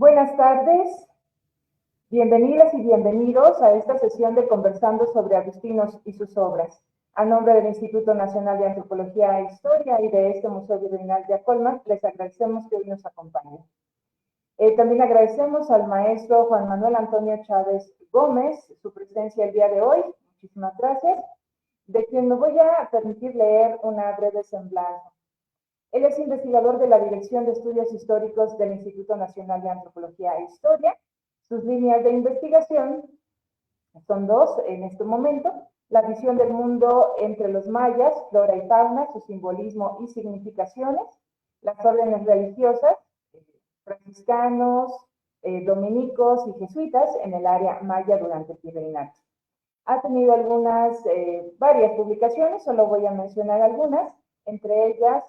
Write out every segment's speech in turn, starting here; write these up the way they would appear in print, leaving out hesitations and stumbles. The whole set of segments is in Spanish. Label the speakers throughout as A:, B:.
A: Buenas tardes, bienvenidas y bienvenidos a esta sesión de Conversando sobre Agustinos y sus obras. A nombre del Instituto Nacional de Antropología e Historia y de este Museo Virreinal de Acolman, les agradecemos que hoy nos acompañen. También agradecemos al maestro Juan Manuel Antonio Chávez Gómez su presencia el día de hoy. Muchísimas gracias. De quien me voy a permitir leer una breve semblanza. Él es investigador de la Dirección de Estudios Históricos del Instituto Nacional de Antropología e Historia. Sus líneas de investigación son dos en este momento: la visión del mundo entre los mayas, flora y fauna, su simbolismo y significaciones, las órdenes religiosas, franciscanos, dominicos y jesuitas en el área maya durante el virreinato. Ha tenido varias publicaciones, solo voy a mencionar algunas, entre ellas,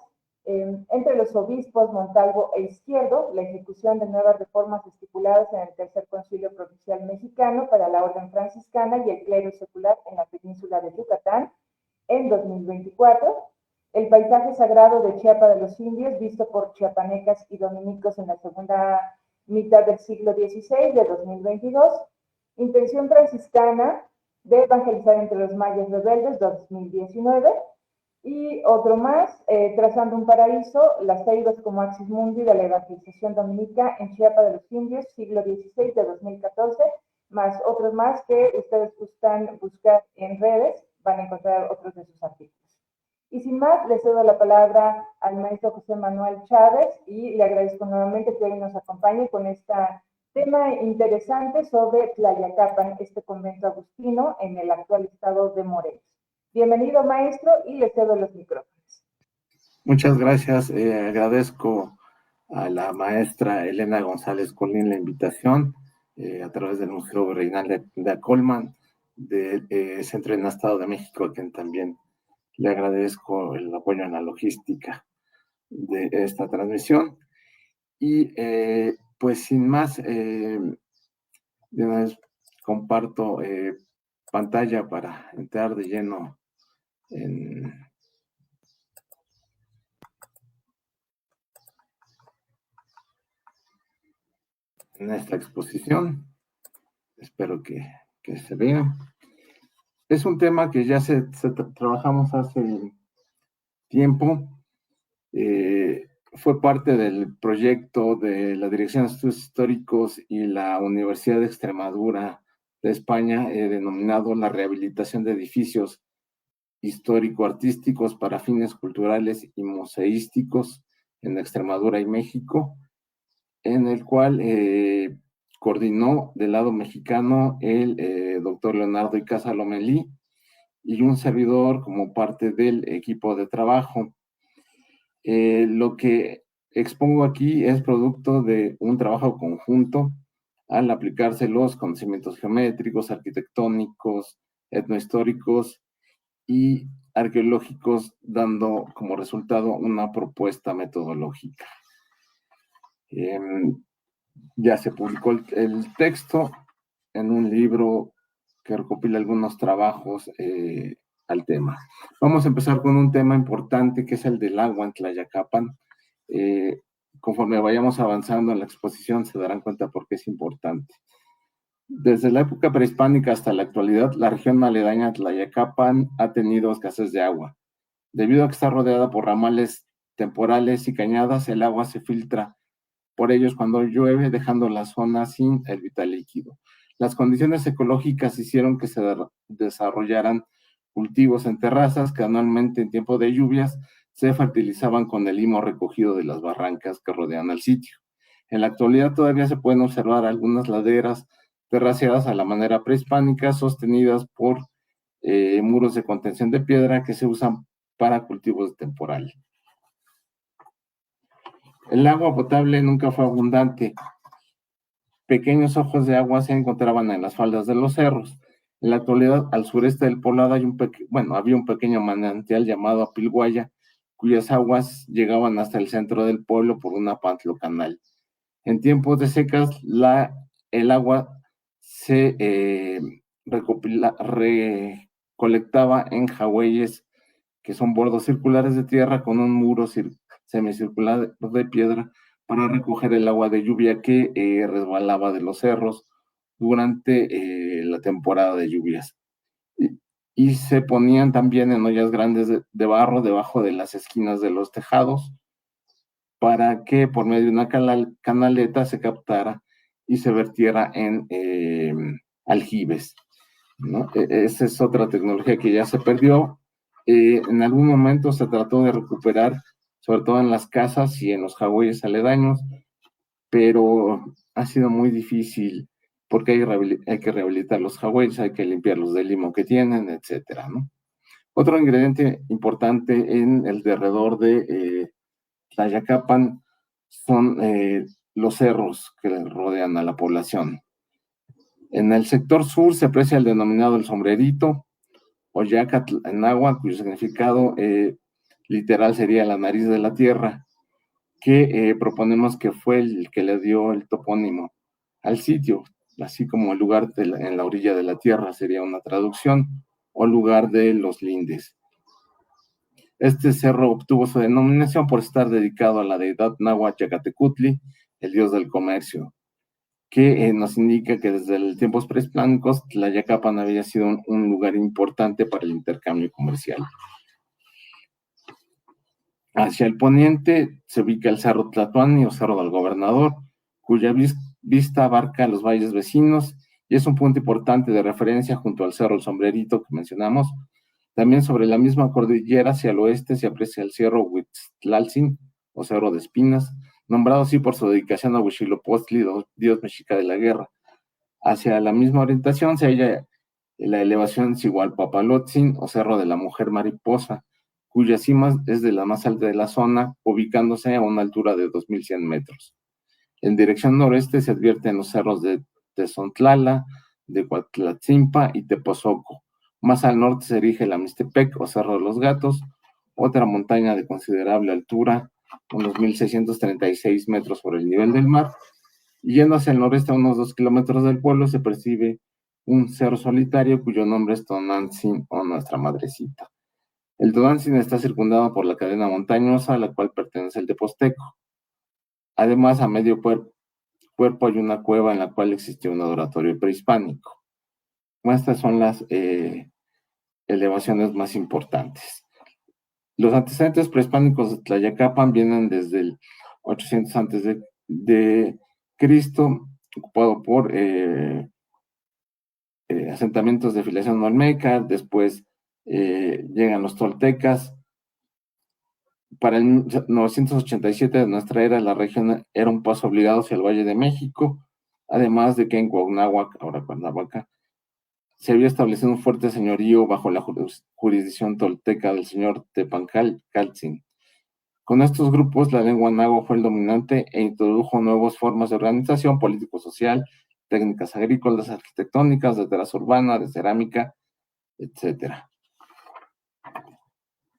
A: entre los obispos Montalvo e Izquierdo, la ejecución de nuevas reformas estipuladas en el Tercer Concilio Provincial Mexicano para la Orden Franciscana y el clero secular en la península de Yucatán, en 2024, el paisaje sagrado de Chiapa de los Indios, visto por chiapanecas y dominicos en la segunda mitad del siglo XVI, de 2022, intención franciscana de evangelizar entre los mayas rebeldes, 2019, y otro más, Trazando un Paraíso, las Ceibas como Axis Mundi de la evangelización dominica en Chiapa de los Indios, siglo XVI, de 2014, más otros más que ustedes gustan buscar en redes, van a encontrar otros de sus artículos. Y sin más, le cedo la palabra al maestro José Manuel Chávez y le agradezco nuevamente que hoy nos acompañe con este tema interesante sobre Tlayacapan, este convento agustino en el actual estado de Morelos. Bienvenido, maestro, y le cedo los micrófonos.
B: Muchas gracias. Agradezco a la maestra Elena González Colín la invitación a través del Museo Virreinal de Acolman, del Centro en Estado de México, a quien también le agradezco el apoyo en la logística de esta transmisión. Y pues sin más, de una vez comparto pantalla para entrar de lleno en esta exposición. Espero que se vea. Es un tema que ya trabajamos hace tiempo. Fue parte del proyecto de la Dirección de Estudios Históricos y la Universidad de Extremadura de España, denominado la rehabilitación de edificios histórico-artísticos para fines culturales y museísticos en Extremadura y México, en el cual coordinó del lado mexicano el doctor Leonardo Icaza Lomelí y un servidor como parte del equipo de trabajo. Lo que expongo aquí es producto de un trabajo conjunto al aplicarse los conocimientos geométricos, arquitectónicos, etnohistóricos y arqueológicos, dando como resultado una propuesta metodológica. Ya se publicó el texto en un libro que recopila algunos trabajos al tema. Vamos a empezar con un tema importante que es el del agua en Tlayacapan. Conforme vayamos avanzando en la exposición se darán cuenta por qué es importante. Desde la época prehispánica hasta la actualidad, la región aledaña a Tlayacapan ha tenido escasez de agua. Debido a que está rodeada por ramales temporales y cañadas, el agua se filtra por ellos cuando llueve, dejando la zona sin el vital líquido. Las condiciones ecológicas hicieron que se desarrollaran cultivos en terrazas que anualmente en tiempo de lluvias se fertilizaban con el limo recogido de las barrancas que rodean el sitio. En la actualidad todavía se pueden observar algunas laderas terraceadas a la manera prehispánica, sostenidas por muros de contención de piedra que se usan para cultivos de temporal. El agua potable nunca fue abundante. Pequeños ojos de agua se encontraban en las faldas de los cerros. En la actualidad, al sureste del poblado había un pequeño manantial llamado Apilguaya, cuyas aguas llegaban hasta el centro del pueblo por una pantlocanal. En tiempos de secas, el agua se recolectaba en jagüeyes, que son bordos circulares de tierra con un muro semicircular de piedra para recoger el agua de lluvia que resbalaba de los cerros durante la temporada de lluvias. Y se ponían también en ollas grandes de barro debajo de las esquinas de los tejados para que por medio de una canaleta se captara y se vertiera en aljibes, ¿no? Esa es otra tecnología que ya se perdió. En algún momento se trató de recuperar, sobre todo en las casas y en los jagüeyes aledaños, pero ha sido muy difícil porque hay que rehabilitar los jagüeyes, hay que limpiarlos del limo que tienen, etcétera, ¿no? Otro ingrediente importante en el derredor de Tlayacapan son los cerros que rodean a la población. En el sector sur se aprecia el denominado el sombrerito, o Yacatl en agua, cuyo significado literal sería la nariz de la tierra, que proponemos que fue el que le dio el topónimo al sitio, así como el lugar en la orilla de la tierra sería una traducción, o lugar de los lindes. Este cerro obtuvo su denominación por estar dedicado a la deidad náhuatl Yacatecutli, el dios del comercio, que nos indica que desde tiempos prehispánicos Tlayacapan había sido un lugar importante para el intercambio comercial. Hacia el poniente se ubica el Cerro Tlatoani o Cerro del Gobernador, cuya vista abarca los valles vecinos y es un punto importante de referencia junto al Cerro El Sombrerito que mencionamos. También sobre la misma cordillera hacia el oeste se aprecia el Cerro Huitztlaltzin o Cerro de Espinas, nombrado así por su dedicación a Huitzilopochtli, dios mexica de la guerra. Hacia la misma orientación se halla la elevación Zihualpapalotzin o Cerro de la Mujer Mariposa, cuya cima es de la más alta de la zona, ubicándose a una altura de 2.100 metros. En dirección noreste se advierten los cerros de Tezontlala, de Coatlatzimpa y Tepozoco. Más al norte se erige la Mixtepec o Cerro de los Gatos, otra montaña de considerable altura, unos 1.636 metros sobre el nivel del mar. Y yendo hacia el noreste a unos 2 kilómetros del pueblo se percibe un cerro solitario cuyo nombre es Tonantzin o Nuestra Madrecita. El Tonantzin está circundado por la cadena montañosa a la cual pertenece el Teposteco. Además, a medio cuerpo hay una cueva en la cual existió un adoratorio prehispánico. Estas son las elevaciones más importantes. Los antecedentes prehispánicos de Tlayacapan vienen desde el 800 antes de Cristo, ocupado por asentamientos de filiación olmeca, después llegan los toltecas. Para el 987 de nuestra era, la región era un paso obligado hacia el Valle de México, además de que en Cuauhnáhuac, ahora Cuernavaca, se había establecido un fuerte señorío bajo la jurisdicción tolteca del señor Tepancaltzin. Con estos grupos, la lengua náhuatl fue el dominante e introdujo nuevas formas de organización político-social, técnicas agrícolas, arquitectónicas, de terraza urbana, de cerámica, etc.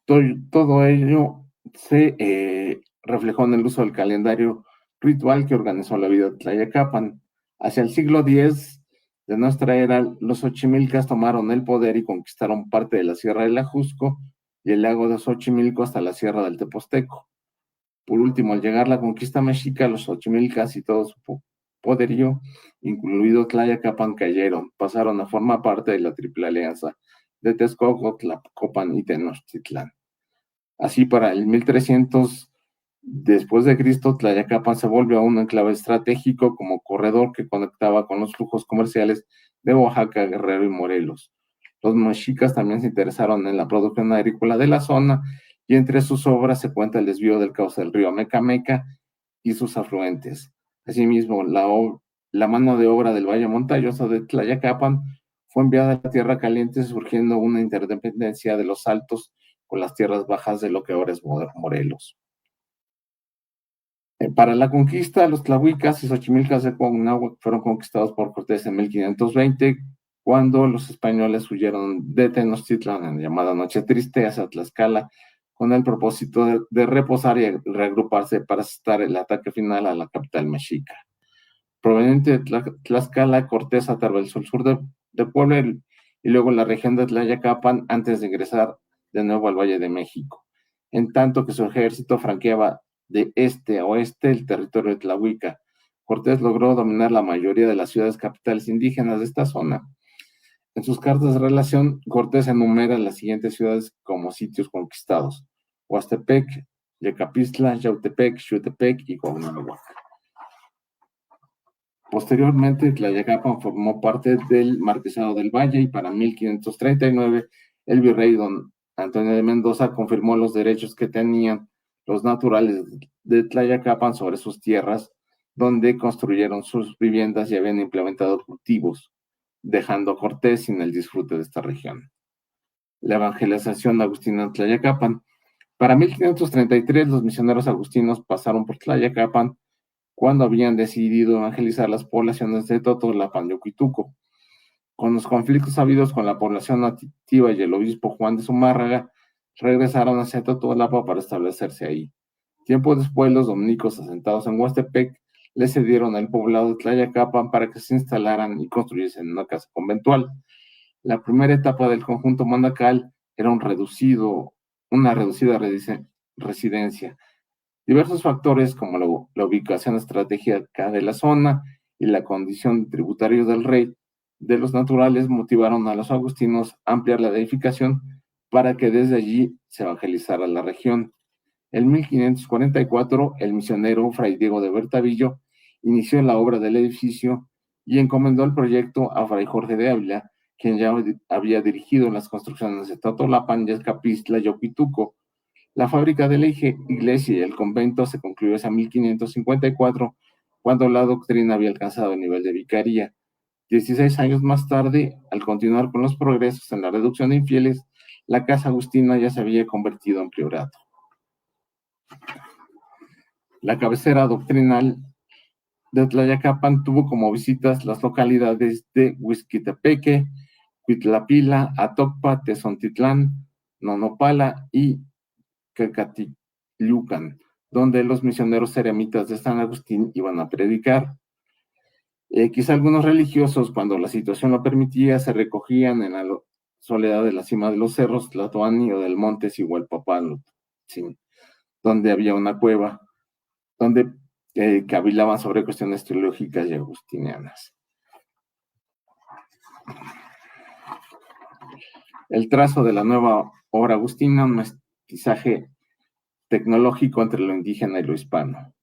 B: Todo ello se reflejó en el uso del calendario ritual que organizó la vida de Tlayacapan. Hacia el siglo X de nuestra era, los xochimilcas tomaron el poder y conquistaron parte de la Sierra del Ajusco y el lago de Xochimilco hasta la Sierra del Teposteco. Por último, al llegar la conquista mexica, los xochimilcas y todo su poderío, incluido Tlayacapan, cayeron, pasaron a formar parte de la Triple Alianza de Texcoco, Tlacopan y Tenochtitlán. Así, para el 1300 después de Cristo, Tlayacapan se volvió un enclave estratégico como corredor que conectaba con los flujos comerciales de Oaxaca, Guerrero y Morelos. Los mexicas también se interesaron en la producción agrícola de la zona y entre sus obras se cuenta el desvío del cauce del río Mecameca y sus afluentes. Asimismo, la mano de obra del Valle Montañoso de Tlayacapan fue enviada a la Tierra Caliente, surgiendo una interdependencia de los altos con las tierras bajas de lo que ahora es Morelos. Para la conquista, los tlahuicas y xochimilcas de Cuauhnáhuac fueron conquistados por Cortés en 1520, cuando los españoles huyeron de Tenochtitlan en la llamada Noche Triste hacia Tlaxcala, con el propósito de reposar y reagruparse para asestar el ataque final a la capital mexica. Proveniente de Tlaxcala, Cortés atravesó el sur de Puebla y luego la región de Tlayacapan antes de ingresar de nuevo al Valle de México, en tanto que su ejército franqueaba de este a oeste el territorio de Tlahuica. Cortés logró dominar la mayoría de las ciudades capitales indígenas de esta zona. En sus cartas de relación, Cortés enumera las siguientes ciudades como sitios conquistados: Huastepec, Yecapistla, Yautepec, Xutepec y Cuauhnáhuac. Posteriormente, Tlayacapan formó parte del Marquesado del Valle y para 1539 el virrey don Antonio de Mendoza confirmó los derechos que tenían los naturales de Tlayacapan sobre sus tierras, donde construyeron sus viviendas y habían implementado cultivos, dejando a Cortés sin el disfrute de esta región. La evangelización agustina en Tlayacapan. Para 1533 los misioneros agustinos pasaron por Tlayacapan cuando habían decidido evangelizar las poblaciones de Totolapan y Oquituco. Con los conflictos habidos con la población nativa y el obispo Juan de Zumárraga, regresaron hacia Totolapa para establecerse ahí. Tiempo después, los dominicos asentados en Huastepec le cedieron el poblado de Tlayacapan para que se instalaran y construyesen una casa conventual. La primera etapa del conjunto monacal era una reducida residencia. Diversos factores como la ubicación estratégica de la zona y la condición de tributarios del rey de los naturales motivaron a los agustinos a ampliar la edificación para que desde allí se evangelizara la región. En 1544, el misionero Fray Diego de Bertavillo inició la obra del edificio y encomendó el proyecto a Fray Jorge de Ávila, quien ya había dirigido las construcciones de Totolapan, Yecapistla y Oquituco. La fábrica de la iglesia y el convento se concluyó hasta 1554, cuando la doctrina había alcanzado el nivel de vicaría. 16 años más tarde, al continuar con los progresos en la reducción de infieles, la casa agustina ya se había convertido en priorato. La cabecera doctrinal de Tlayacapan tuvo como visitas las localidades de Huizquitepeque, Cuitlapila, Atocpa, Tezontitlán, Nonopala y Cacatilucan, donde los misioneros eremitas de San Agustín iban a predicar. Quizá algunos religiosos, cuando la situación lo permitía, se recogían en la soledad de la cima de los cerros Tlatoani o del monte Sigualpapán, ¿sí?, donde había una cueva, donde cavilaban sobre cuestiones teológicas y agustinianas. El trazo de la nueva obra agustina, un mestizaje tecnológico entre lo indígena y lo hispano.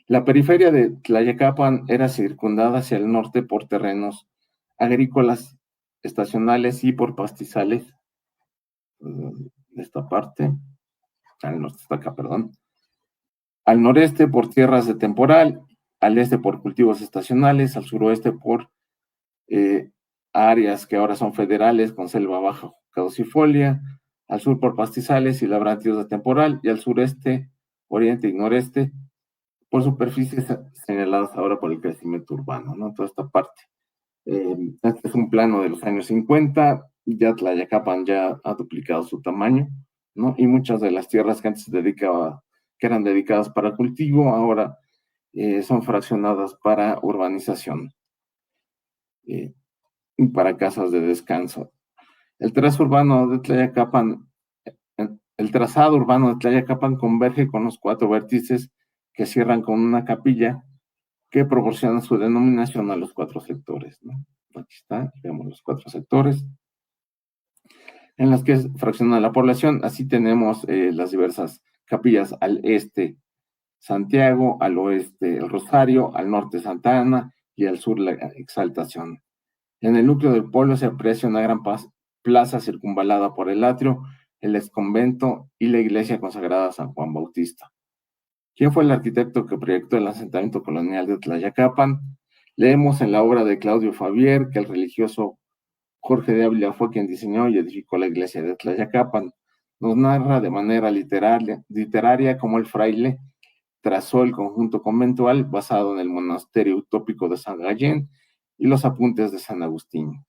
B: La periferia de Tlayacapan era circundada hacia el norte por terrenos agrícolas estacionales y por pastizales. De esta parte, al norte está acá, perdón. Al noreste por tierras de temporal, al este por cultivos estacionales, al suroeste por áreas que ahora son federales con selva baja caducifolia, al sur por pastizales y labrantíos de temporal, y al sureste, oriente y noreste por superficies señaladas ahora por el crecimiento urbano, ¿no? Toda esta parte. Este es un plano de los años 50, ya Tlayacapan ya ha duplicado su tamaño, ¿no? Y muchas de las tierras que antes que eran dedicadas para cultivo, ahora son fraccionadas para urbanización y para casas de descanso. El trazado urbano de Tlayacapan converge con los 4 vértices que cierran con una capilla que proporciona su denominación a los 4 sectores, ¿no? Aquí está, vemos los 4 sectores en los que fracciona la población. Así tenemos las diversas capillas: al este Santiago, al oeste el Rosario, al norte Santa Ana y al sur la Exaltación. En el núcleo del pueblo se aprecia una gran plaza circunvalada por el atrio, el exconvento y la iglesia consagrada a San Juan Bautista. ¿Quién fue el arquitecto que proyectó el asentamiento colonial de Tlayacapan? Leemos en la obra de Claudio Fabier que el religioso Jorge de Ávila fue quien diseñó y edificó la iglesia de Tlayacapan. Nos narra de manera literaria cómo el fraile trazó el conjunto conventual basado en el monasterio utópico de San Gallén y los apuntes de San Agustín.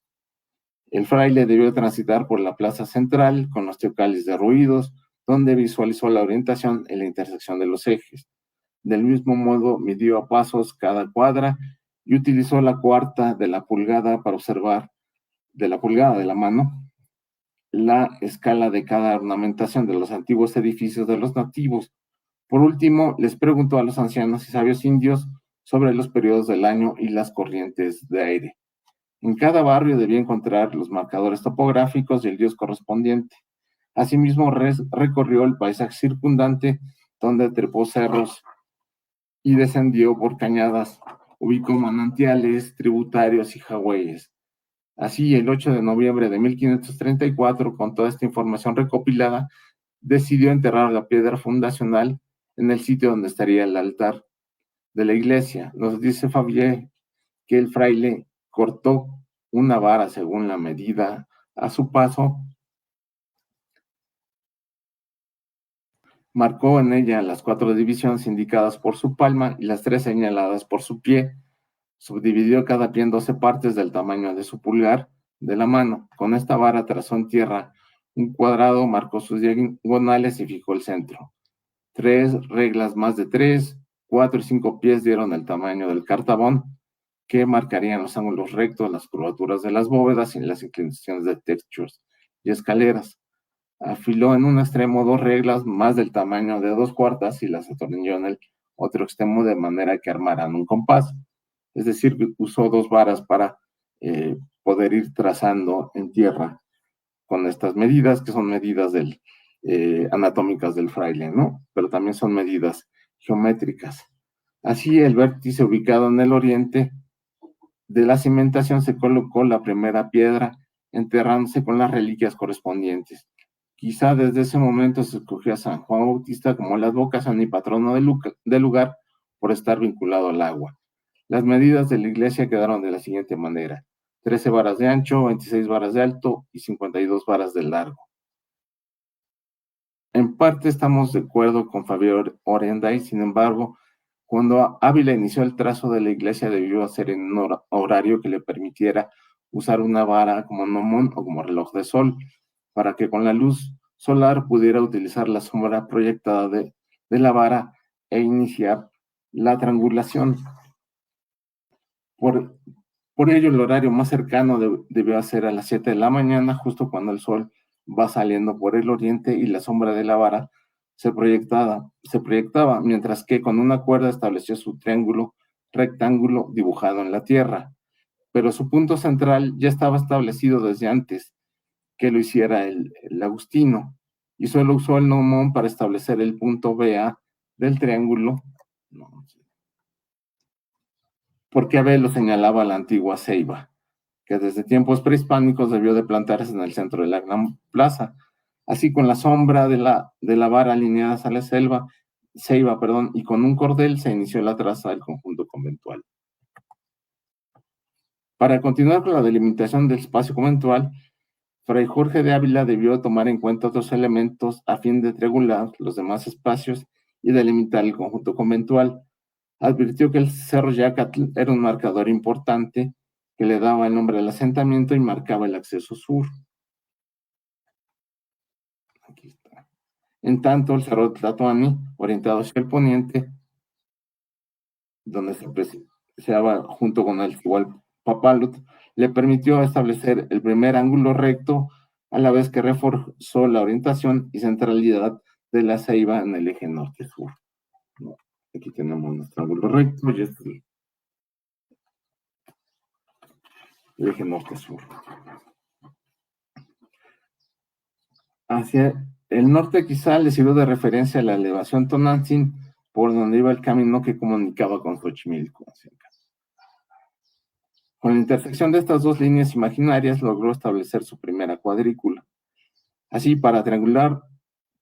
B: El fraile debió transitar por la plaza central con los teocallis derruidos, donde visualizó la orientación en la intersección de los ejes. Del mismo modo, midió a pasos cada cuadra y utilizó la cuarta de la pulgada para observar, de la pulgada de la mano, la escala de cada ornamentación de los antiguos edificios de los nativos. Por último, les preguntó a los ancianos y sabios indios sobre los periodos del año y las corrientes de aire. En cada barrio debía encontrar los marcadores topográficos y el dios correspondiente. Asimismo, recorrió el paisaje circundante, donde trepó cerros y descendió por cañadas, ubicó manantiales, tributarios y jagüeyes. Así, el 8 de noviembre de 1534, con toda esta información recopilada, decidió enterrar la piedra fundacional en el sitio donde estaría el altar de la iglesia. Nos dice Favier que el fraile cortó una vara según la medida a su paso, marcó en ella las 4 divisiones indicadas por su palma y las 3 señaladas por su pie, subdividió cada pie en 12 partes del tamaño de su pulgar de la mano. Con esta vara trazó en tierra un cuadrado, marcó sus diagonales y fijó el centro. 3 reglas más de 3, 4 y 5 pies dieron el tamaño del cartabón, que marcarían los ángulos rectos, las curvaturas de las bóvedas y las inclinaciones de techos y escaleras. Afiló en un extremo 2 reglas más del tamaño de 2 cuartas y las atornilló en el otro extremo de manera que armaran un compás. Es decir, usó 2 varas para poder ir trazando en tierra con estas medidas, que son medidas anatómicas del fraile, ¿no? Pero también son medidas geométricas. Así, el vértice ubicado en el oriente de la cimentación se colocó la primera piedra, enterrándose con las reliquias correspondientes. Quizá desde ese momento se escogió a San Juan Bautista como la advocación y patrono del lugar por estar vinculado al agua. Las medidas de la iglesia quedaron de la siguiente manera: 13 varas de ancho, 26 varas de alto y 52 varas de largo. En parte estamos de acuerdo con Fabio Orenday, sin embargo, cuando Ávila inició el trazo de la iglesia debió hacer en un horario que le permitiera usar una vara como gnomón o como reloj de sol, para que con la luz solar pudiera utilizar la sombra proyectada de la vara e iniciar la triangulación. Por ello, el horario más cercano debió ser a las 7 de la mañana, justo cuando el sol va saliendo por el oriente y la sombra de la vara se proyectaba, mientras que con una cuerda estableció su triángulo rectángulo dibujado en la tierra. Pero su punto central ya estaba establecido desde antes que lo hiciera el agustino, y solo usó el gnomón para establecer el punto BA del triángulo, porque AB lo señalaba la antigua ceiba, que desde tiempos prehispánicos debió de plantarse en el centro de la gran plaza. Así, con la sombra de la vara alineada a la ceiba, y con un cordel se inició la traza del conjunto conventual. Para continuar con la delimitación del espacio conventual, Fray Jorge de Ávila debió tomar en cuenta otros elementos a fin de triangular los demás espacios y delimitar el conjunto conventual. Advirtió que el Cerro Yacatl era un marcador importante que le daba el nombre al asentamiento y marcaba el acceso sur. Aquí está. En tanto, el Cerro Tlatoani, orientado hacia el poniente, donde se apreciaba junto con el Igualpapalot, le permitió establecer el primer ángulo recto, a la vez que reforzó la orientación y centralidad de la ceiba en el eje norte-sur. Aquí tenemos nuestro ángulo recto y este es el eje norte-sur. Hacia el norte quizá le sirvió de referencia a la elevación Tonantzin, por donde iba el camino que comunicaba con Xochimilco. Con la intersección de estas dos líneas imaginarias logró establecer su primera cuadrícula. Así, para triangular,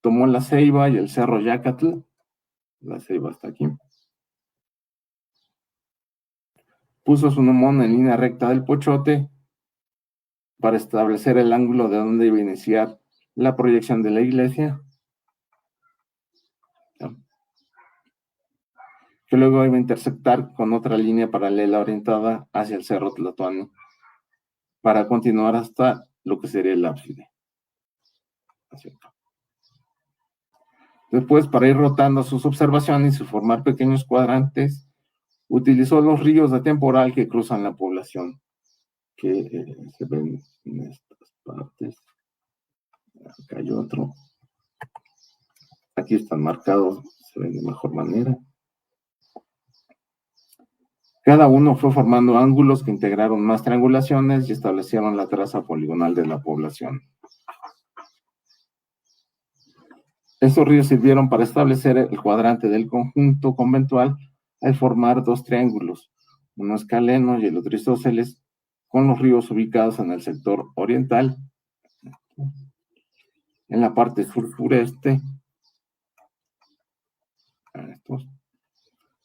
B: tomó la ceiba y el cerro Yacatl. La ceiba está aquí. Puso su gnomón en línea recta del pochote para establecer el ángulo de donde iba a iniciar la proyección de la iglesia, que luego iba a intersectar con otra línea paralela orientada hacia el cerro Tlatoani, para continuar hasta lo que sería el ábside. Después, para ir rotando sus observaciones y formar pequeños cuadrantes, utilizó los ríos de temporal que cruzan la población, que se ven en estas partes. Acá hay otro. Aquí están marcados, se ven de mejor manera. Cada uno fue formando ángulos que integraron más triangulaciones y establecieron la traza poligonal de la población. Estos ríos sirvieron para establecer el cuadrante del conjunto conventual al formar dos triángulos, uno escaleno y el otro isósceles, con los ríos ubicados en el sector oriental, en la parte sur-sureste,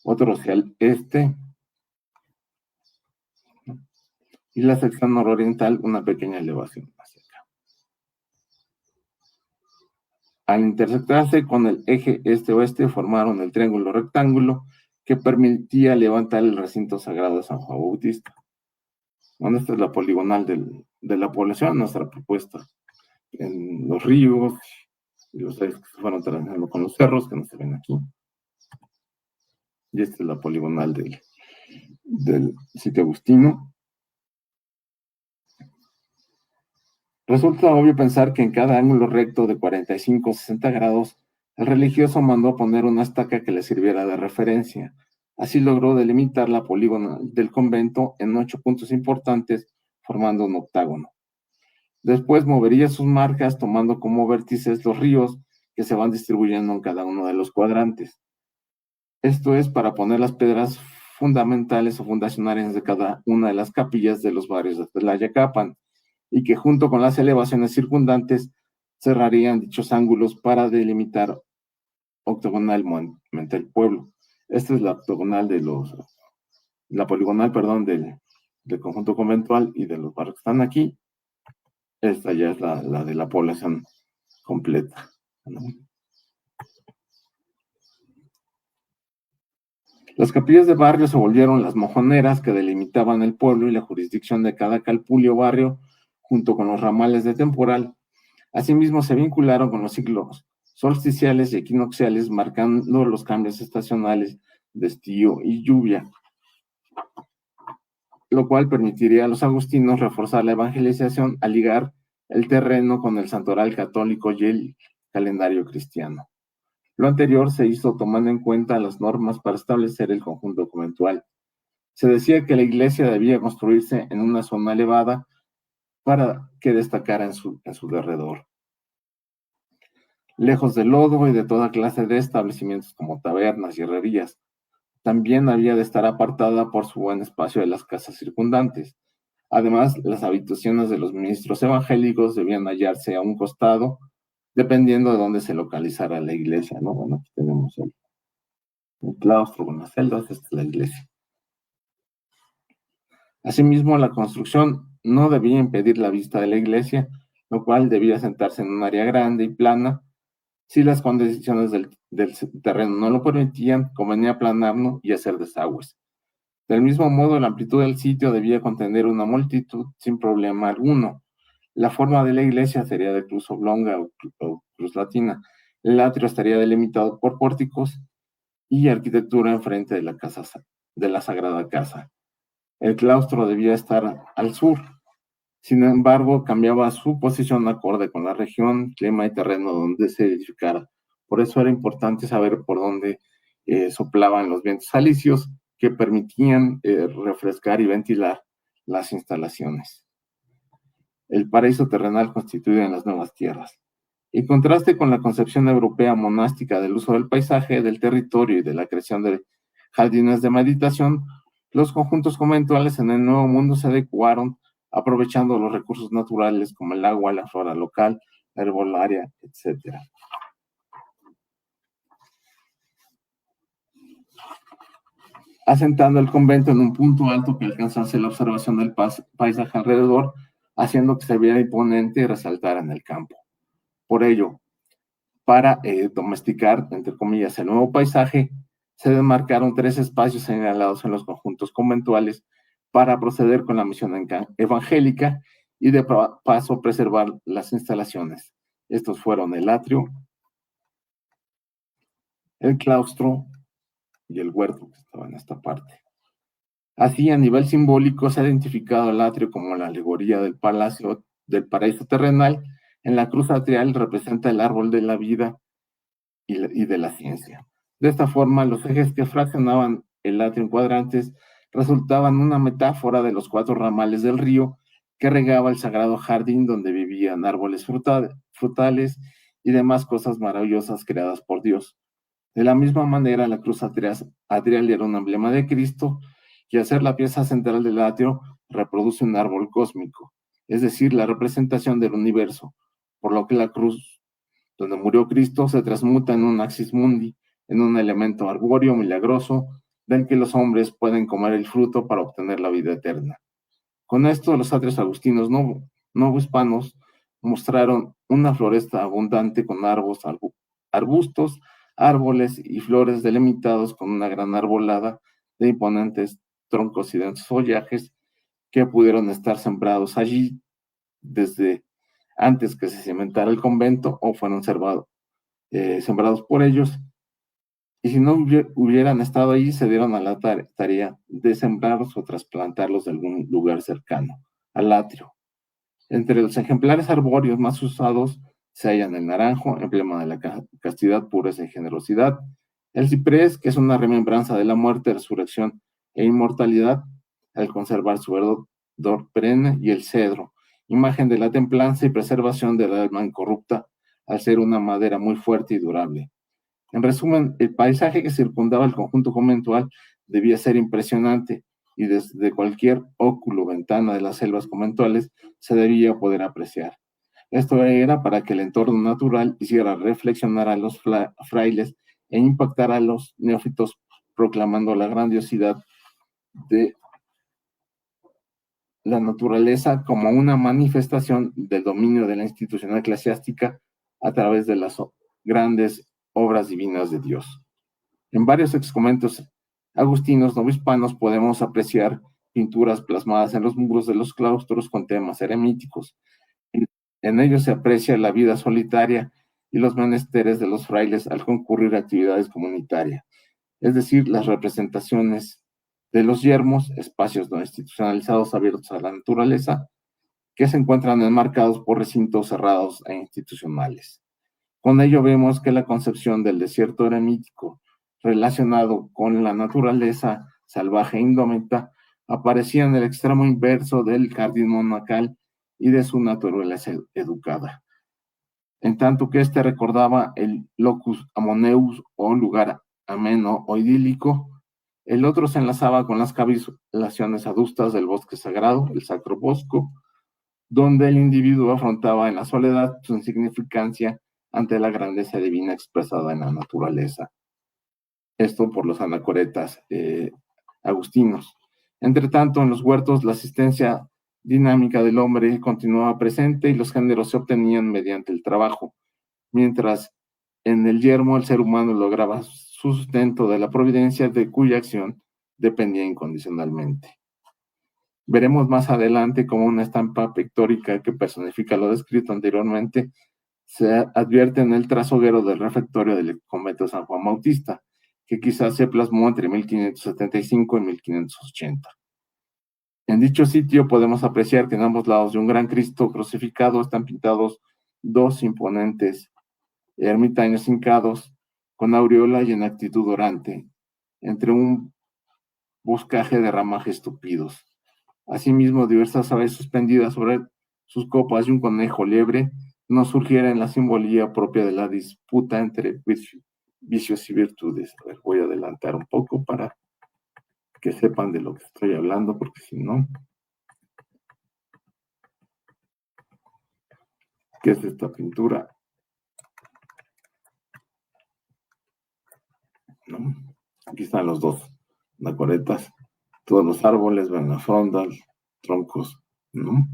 B: otro hacia el este, y la sección nororiental una pequeña elevación hacia acá. Al intersectarse con el eje este-oeste formaron el triángulo rectángulo que permitía levantar el recinto sagrado de San Juan Bautista. Bueno, esta es la poligonal de la población, nuestra propuesta. En los ríos y los ríos que se fueron transformando con los cerros que no se ven aquí. Y esta es la poligonal del sitio agustino. Resulta obvio pensar que en cada ángulo recto de 45 o 60 grados, el religioso mandó poner una estaca que le sirviera de referencia. Así logró delimitar la polígona del convento en 8 puntos importantes, formando un octágono. Después movería sus marcas tomando como vértices los ríos que se van distribuyendo en cada uno de los cuadrantes. Esto es para poner las piedras fundamentales o fundacionales de cada una de las capillas de los barrios de Tlayacapan, y que junto con las elevaciones circundantes cerrarían dichos ángulos para delimitar octogonalmente el pueblo. Esta es la octogonal la poligonal, perdón, del conjunto conventual y de los barrios que están aquí. Esta ya es la de la población completa, ¿no? Las capillas de barrio se volvieron las mojoneras que delimitaban el pueblo y la jurisdicción de cada calpulli o barrio, junto con los ramales de temporal. Asimismo, se vincularon con los ciclos solsticiales y equinocciales, marcando los cambios estacionales de estío y lluvia, lo cual permitiría a los agustinos reforzar la evangelización al ligar el terreno con el santoral católico y el calendario cristiano. Lo anterior se hizo tomando en cuenta las normas para establecer el conjunto conventual. Se decía que la iglesia debía construirse en una zona elevada para que destacara en su derredor, lejos del lodo y de toda clase de establecimientos como tabernas y herrerías. También había de estar apartada por su buen espacio de las casas circundantes. Además, las habitaciones de los ministros evangélicos debían hallarse a un costado, dependiendo de dónde se localizara la iglesia, ¿no? Bueno, aquí tenemos el claustro con las celdas, esta es la iglesia. Asimismo, la construcción no debía impedir la vista de la iglesia, lo cual debía sentarse en un área grande y plana. Si las condiciones del terreno no lo permitían, convenía aplanarlo y hacer desagües. Del mismo modo, la amplitud del sitio debía contener una multitud sin problema alguno. La forma de la iglesia sería de cruz oblonga o cruz latina. El atrio estaría delimitado por pórticos y arquitectura enfrente de la Sagrada Casa. El claustro debía estar al sur. Sin embargo, cambiaba su posición acorde con la región, clima y terreno donde se edificara. Por eso era importante saber por dónde soplaban los vientos alisios que permitían refrescar y ventilar las instalaciones. El paraíso terrenal constituido en las nuevas tierras. En contraste con la concepción europea monástica del uso del paisaje, del territorio y de la creación de jardines de meditación, los conjuntos conventuales en el Nuevo Mundo se adecuaron aprovechando los recursos naturales como el agua, la flora local, la herbolaria, etc. Asentando el convento en un punto alto que alcanzase la observación del paisaje alrededor, haciendo que se viera imponente y resaltara en el campo. Por ello, para domesticar, entre comillas, el nuevo paisaje, se demarcaron 3 espacios señalados en los conjuntos conventuales para proceder con la misión evangélica y de paso preservar las instalaciones. Estos fueron el atrio, el claustro y el huerto que estaba en esta parte. Así, a nivel simbólico, se ha identificado el atrio como la alegoría del palacio del paraíso terrenal. En la cruz atrial representa el árbol de la vida y de la ciencia. De esta forma, los ejes que fraccionaban el atrio en cuadrantes resultaban una metáfora de los 4 ramales del río que regaba el sagrado jardín donde vivían árboles frutales y demás cosas maravillosas creadas por Dios. De la misma manera, la cruz atrial era un emblema de Cristo y al ser la pieza central del atrio reproduce un árbol cósmico, es decir, la representación del universo, por lo que la cruz donde murió Cristo se transmuta en un axis mundi, en un elemento arbóreo milagroso del que los hombres pueden comer el fruto para obtener la vida eterna. Con esto, los atrios agustinos novohispanos mostraron una floresta abundante con arbustos, árboles y flores delimitados con una gran arbolada de imponentes troncos y densos follajes que pudieron estar sembrados allí desde antes que se cimentara el convento o fueron sembrados por ellos, y si no hubieran estado allí, se dieron a la tarea de sembrarlos o trasplantarlos de algún lugar cercano al atrio. Entre los ejemplares arbóreos más usados se hallan el naranjo, emblema de la castidad, pureza y generosidad; el ciprés, que es una remembranza de la muerte, resurrección e inmortalidad, al conservar su verdor perenne; y el cedro, imagen de la templanza y preservación del alma incorrupta, al ser una madera muy fuerte y durable. En resumen, el paisaje que circundaba el conjunto conventual debía ser impresionante, y desde cualquier óculo o ventana de las selvas conventuales se debía poder apreciar. Esto era para que el entorno natural hiciera reflexionar a los frailes e impactara a los neófitos, proclamando la grandiosidad de la naturaleza como una manifestación del dominio de la institución eclesiástica a través de las grandes obras divinas de Dios. En varios exconventos agustinos novohispanos podemos apreciar pinturas plasmadas en los muros de los claustros con temas eremíticos. En ellos se aprecia la vida solitaria y los menesteres de los frailes al concurrir a actividades comunitarias, es decir, las representaciones de los yermos, espacios no institucionalizados abiertos a la naturaleza, que se encuentran enmarcados por recintos cerrados e institucionales. Con ello vemos que la concepción del desierto eremítico relacionado con la naturaleza salvaje e indómita aparecía en el extremo inverso del jardín monacal y de su naturaleza educada. En tanto que este recordaba el locus amoneus o lugar ameno o idílico, el otro se enlazaba con las cavilaciones adustas del bosque sagrado, el sacro bosco, donde el individuo afrontaba en la soledad su insignificancia ante la grandeza divina expresada en la naturaleza. Esto por los anacoretas agustinos. Entre tanto, en los huertos la asistencia dinámica del hombre continuaba presente y los géneros se obtenían mediante el trabajo, mientras en el yermo el ser humano lograba su sustento de la providencia de cuya acción dependía incondicionalmente. Veremos más adelante cómo una estampa pictórica que personifica lo descrito anteriormente se advierte en el trasoguero del refectorio del convento de San Juan Bautista, que quizás se plasmó entre 1575 y 1580. En dicho sitio podemos apreciar que en ambos lados de un gran Cristo crucificado están pintados 2 imponentes ermitaños hincados con aureola y en actitud orante, entre un boscaje de ramajes tupidos. Asimismo, diversas aves suspendidas sobre sus copas y un conejo liebre no surgiera en la simbología propia de la disputa entre vicios y virtudes. A ver, voy a adelantar un poco para que sepan de lo que estoy hablando, porque si no, ¿qué es esta pintura? ¿No? Aquí están los dos anacoretas, todos los árboles, ven las frondas, troncos, ¿no?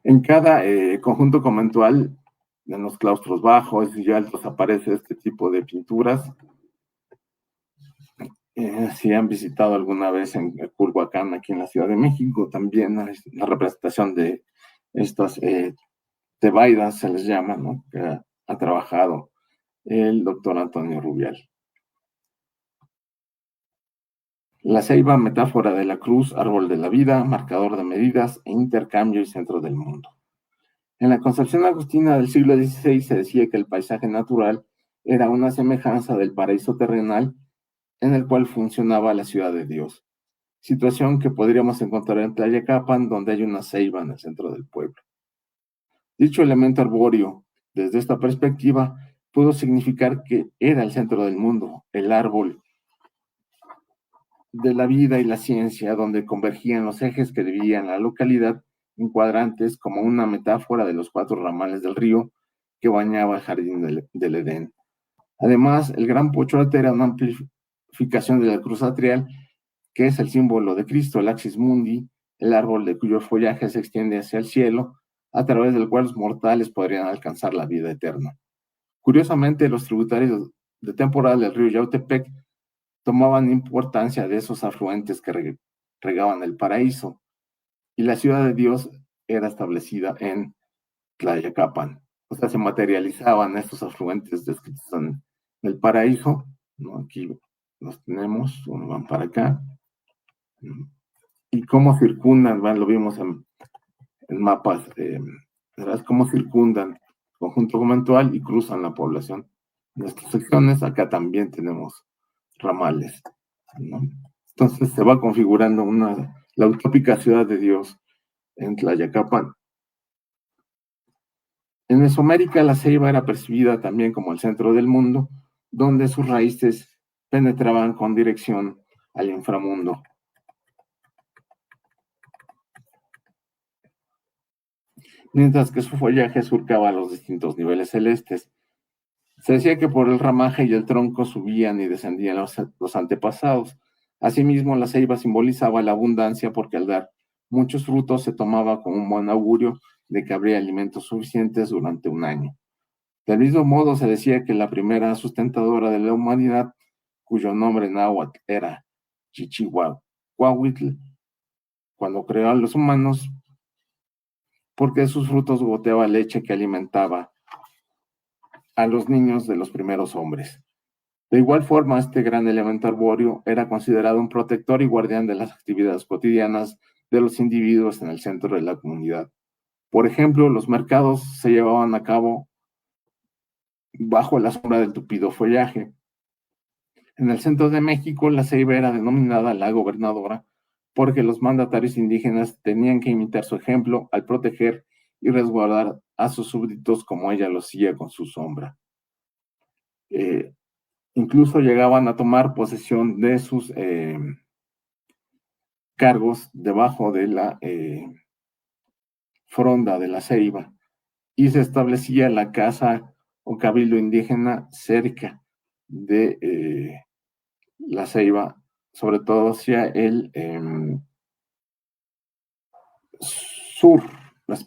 B: En cada conjunto conventual, en los claustros bajos y altos, aparece este tipo de pinturas. Si han visitado alguna vez en Culhuacán, aquí en la Ciudad de México, también la representación de estas tebaidas, se les llama, ¿no? Que ha trabajado el doctor Antonio Rubial. La ceiba, metáfora de la cruz, árbol de la vida, marcador de medidas e intercambio y centro del mundo. En la concepción agustina del siglo XVI se decía que el paisaje natural era una semejanza del paraíso terrenal en el cual funcionaba la ciudad de Dios, situación que podríamos encontrar en Tlayacapan, donde hay una ceiba en el centro del pueblo. Dicho elemento arbóreo, desde esta perspectiva, pudo significar que era el centro del mundo, el árbol de la vida y la ciencia, donde convergían los ejes que dividían la localidad en cuadrantes, como una metáfora de los 4 ramales del río que bañaba el jardín del Edén. Además, el gran pochote era una amplificación de la cruz atrial, que es el símbolo de Cristo, el axis mundi, el árbol de cuyo follaje se extiende hacia el cielo, a través del cual los mortales podrían alcanzar la vida eterna. Curiosamente, los tributarios de temporada del río Yautepec tomaban importancia de esos afluentes que regaban el paraíso, y la ciudad de Dios era establecida en Tlayacapan. O sea, se materializaban estos afluentes descritos en el paraíso, ¿no? Aquí los tenemos, uno van para acá, y cómo circundan, ¿verdad? Lo vimos en mapas, ¿verdad? Cómo circundan el conjunto conventual y cruzan la población. En estas secciones, acá también tenemos ramales, ¿no? Entonces se va configurando la utópica ciudad de Dios en Tlayacapan. En Mesoamérica, la ceiba era percibida también como el centro del mundo, donde sus raíces penetraban con dirección al inframundo. Mientras que su follaje surcaba los distintos niveles celestes. Se decía que por el ramaje y el tronco subían y descendían los antepasados. Asimismo, la ceiba simbolizaba la abundancia porque al dar muchos frutos se tomaba como un buen augurio de que habría alimentos suficientes durante un año. Del mismo modo, se decía que la primera sustentadora de la humanidad, cuyo nombre náhuatl era Chichihuahuitl, cuando creó a los humanos, porque de sus frutos goteaba leche que alimentaba a los niños de los primeros hombres. De igual forma, este gran elemento arbóreo era considerado un protector y guardián de las actividades cotidianas de los individuos en el centro de la comunidad. Por ejemplo, los mercados se llevaban a cabo bajo la sombra del tupido follaje. En el centro de México, la ceiba era denominada la gobernadora porque los mandatarios indígenas tenían que imitar su ejemplo al proteger y resguardar a sus súbditos como ella lo hacía con su sombra. Incluso llegaban a tomar posesión de sus cargos debajo de la fronda de la ceiba y se establecía la casa o cabildo indígena cerca de la ceiba, sobre todo hacia el sur,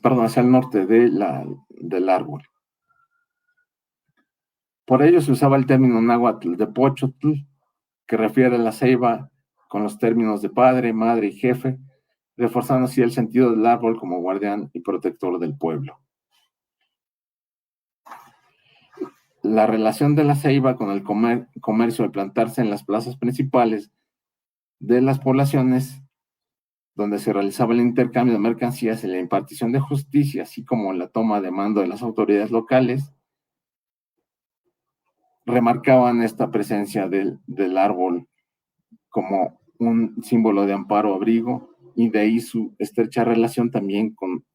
B: perdón, hacia el norte del árbol. Por ello se usaba el término náhuatl de pochotl, que refiere a la ceiba con los términos de padre, madre y jefe, reforzando así el sentido del árbol como guardián y protector del pueblo. La relación de la ceiba con el comercio al plantarse en las plazas principales de las poblaciones, donde se realizaba el intercambio de mercancías y la impartición de justicia, así como la toma de mando de las autoridades locales, remarcaban esta presencia del árbol como un símbolo de amparo, abrigo, y de ahí su estrecha relación también con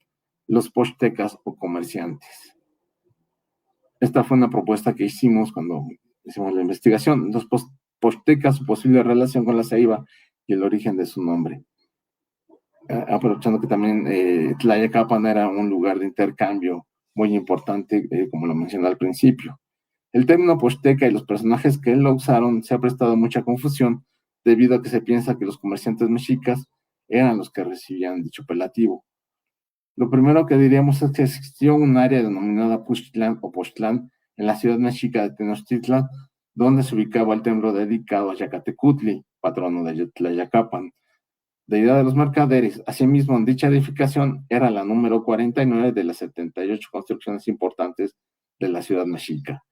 B: los pochtecas o comerciantes. Esta fue una propuesta que hicimos cuando hicimos la investigación, los pochtecas, su posible relación con la ceiba y el origen de su nombre. Aprovechando que también Tlayacapan era un lugar de intercambio muy importante, como lo mencioné al principio. El término posteca y los personajes que lo usaron se ha prestado mucha confusión debido a que se piensa que los comerciantes mexicas eran los que recibían dicho apelativo. Lo primero que diríamos es que existió un área denominada Puxtlán o Poxtlán en la ciudad mexica de Tenochtitlan, donde se ubicaba el templo dedicado a Yacatecutli, patrono de Tlayacapan, deidad de los mercaderes. Asimismo, en dicha edificación era la número 49 de las 78 construcciones importantes de la ciudad mexica.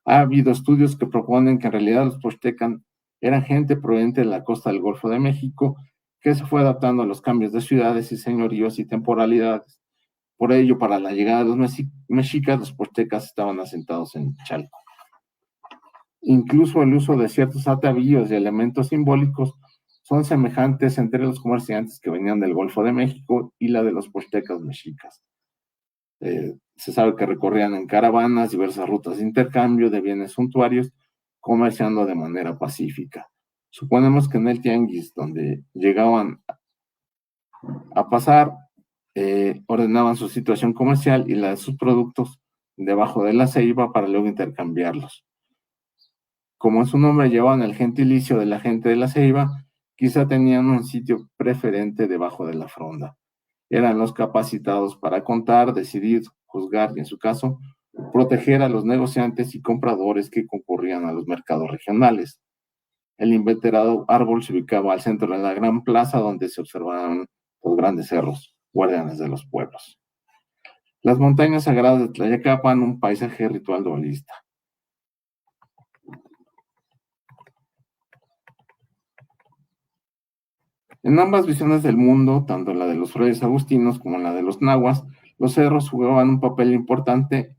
B: Ha habido estudios que proponen que en realidad los pochtecas Eran gente proveniente de la costa del Golfo de México que se fue adaptando a los cambios de ciudades y señoríos y temporalidades. Por ello, para la llegada de los mexicas, los poztecas estaban asentados en Chalco. Incluso el uso de ciertos atavíos y elementos simbólicos son semejantes entre los comerciantes que venían del Golfo de México y la de los poztecas mexicas. Se sabe que recorrían en caravanas diversas rutas de intercambio de bienes suntuarios, comerciando de manera pacífica. Suponemos que en el tianguis, donde llegaban a pasar, ordenaban su situación comercial y la de sus productos debajo de la ceiba para luego intercambiarlos. Como en su nombre llevaban el gentilicio de la gente de la ceiba, quizá tenían un sitio preferente debajo de la fronda. Eran los capacitados para contar, decidir, juzgar y, en su caso, proteger a los negociantes y compradores que concurrían a los mercados regionales. El inveterado árbol se ubicaba al centro de la gran plaza donde se observaban los grandes cerros, guardianes de los pueblos. Las montañas sagradas de Tlayacapan, un paisaje ritual dualista. En ambas visiones del mundo, tanto la de los frailes agustinos como la de los nahuas, los cerros jugaban un papel importante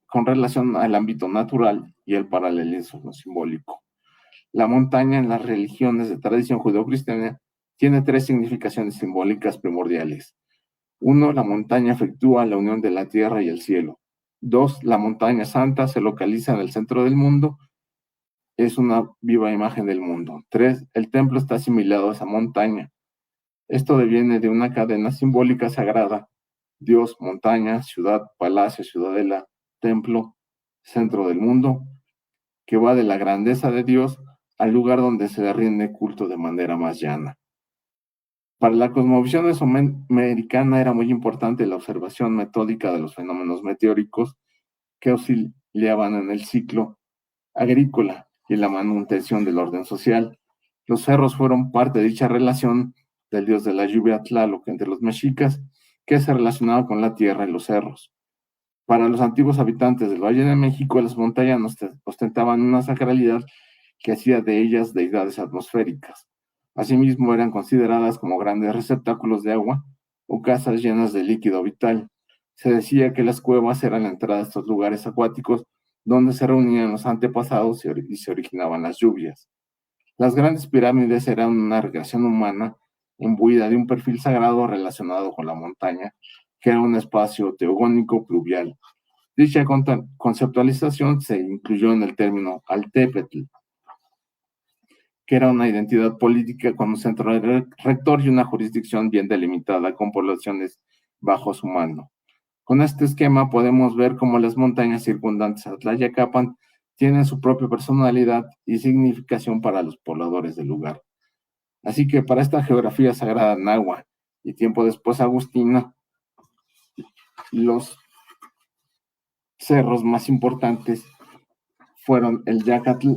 B: con relación al ámbito natural y el paralelismo simbólico. La montaña en las religiones de tradición judeocristiana tiene tres significaciones simbólicas primordiales. Uno, la montaña efectúa la unión de la tierra y el cielo. Dos, la montaña santa se localiza en el centro del mundo, es una viva imagen del mundo. Tres, el templo está asimilado a esa montaña. Esto deviene de una cadena simbólica sagrada: Dios, montaña, ciudad, palacio, ciudadela, templo, centro del mundo, que va de la grandeza de Dios al lugar donde se le rinde culto de manera más llana. Para la cosmovisión mesoamericana era muy importante la observación metódica de los fenómenos meteóricos que auxiliaban en el ciclo agrícola y la manutención del orden social. Los cerros fueron parte de dicha relación del dios de la lluvia Tlaloc entre los mexicas, que se relacionaba con la tierra y los cerros. Para los antiguos habitantes del Valle de México, las montañas ostentaban una sacralidad que hacía de ellas deidades atmosféricas. Asimismo, eran consideradas como grandes receptáculos de agua o casas llenas de líquido vital. Se decía que las cuevas eran la entrada a estos lugares acuáticos donde se reunían los antepasados y se originaban las lluvias. Las grandes pirámides eran una recreación humana imbuida de un perfil sagrado relacionado con la montaña, que era un espacio teogónico pluvial. Dicha conceptualización se incluyó en el término Altépetl, que era una identidad política con un centro rector y una jurisdicción bien delimitada con poblaciones bajo su mando. Con este esquema podemos ver cómo las montañas circundantes a Tlayacapan tienen su propia personalidad y significación para los pobladores del lugar. Así que para esta geografía sagrada náhuatl y tiempo después agustina, los cerros más importantes fueron el Yacatl,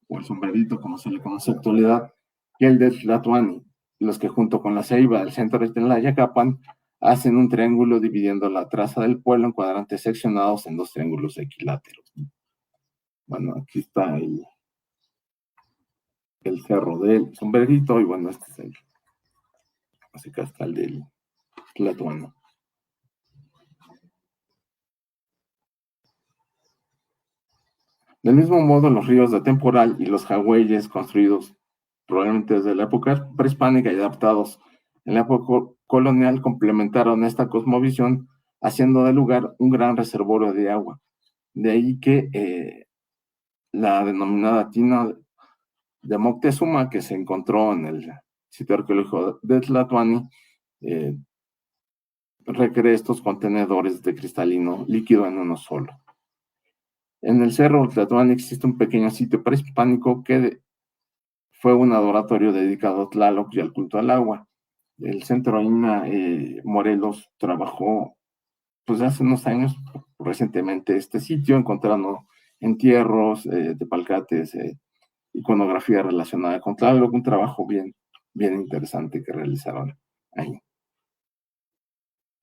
B: o el sombrerito como se le conoce en la actualidad, y el de Tlatoani, los que junto con la ceiba del centro de Tlayacapan hacen un triángulo dividiendo la traza del pueblo en cuadrantes seccionados en dos triángulos equiláteros. Bueno, aquí está el cerro del sombrerito y bueno, este es así que está el del Tlatoani. Del mismo modo, los ríos de temporal y los jagüeyes construidos probablemente desde la época prehispánica y adaptados en la época colonial complementaron esta cosmovisión, haciendo del lugar un gran reservorio de agua. De ahí que la denominada tina de Moctezuma, que se encontró en el sitio arqueológico de Tlatoani, recree estos contenedores de cristalino líquido en uno solo. En el cerro Tlatoani existe un pequeño sitio prehispánico que fue un adoratorio dedicado a Tlaloc y al culto al agua. El centro INA Morelos trabajó pues hace unos años recientemente este sitio, encontrando entierros, tepalcates, iconografía relacionada con Tlaloc, un trabajo bien interesante que realizaron ahí.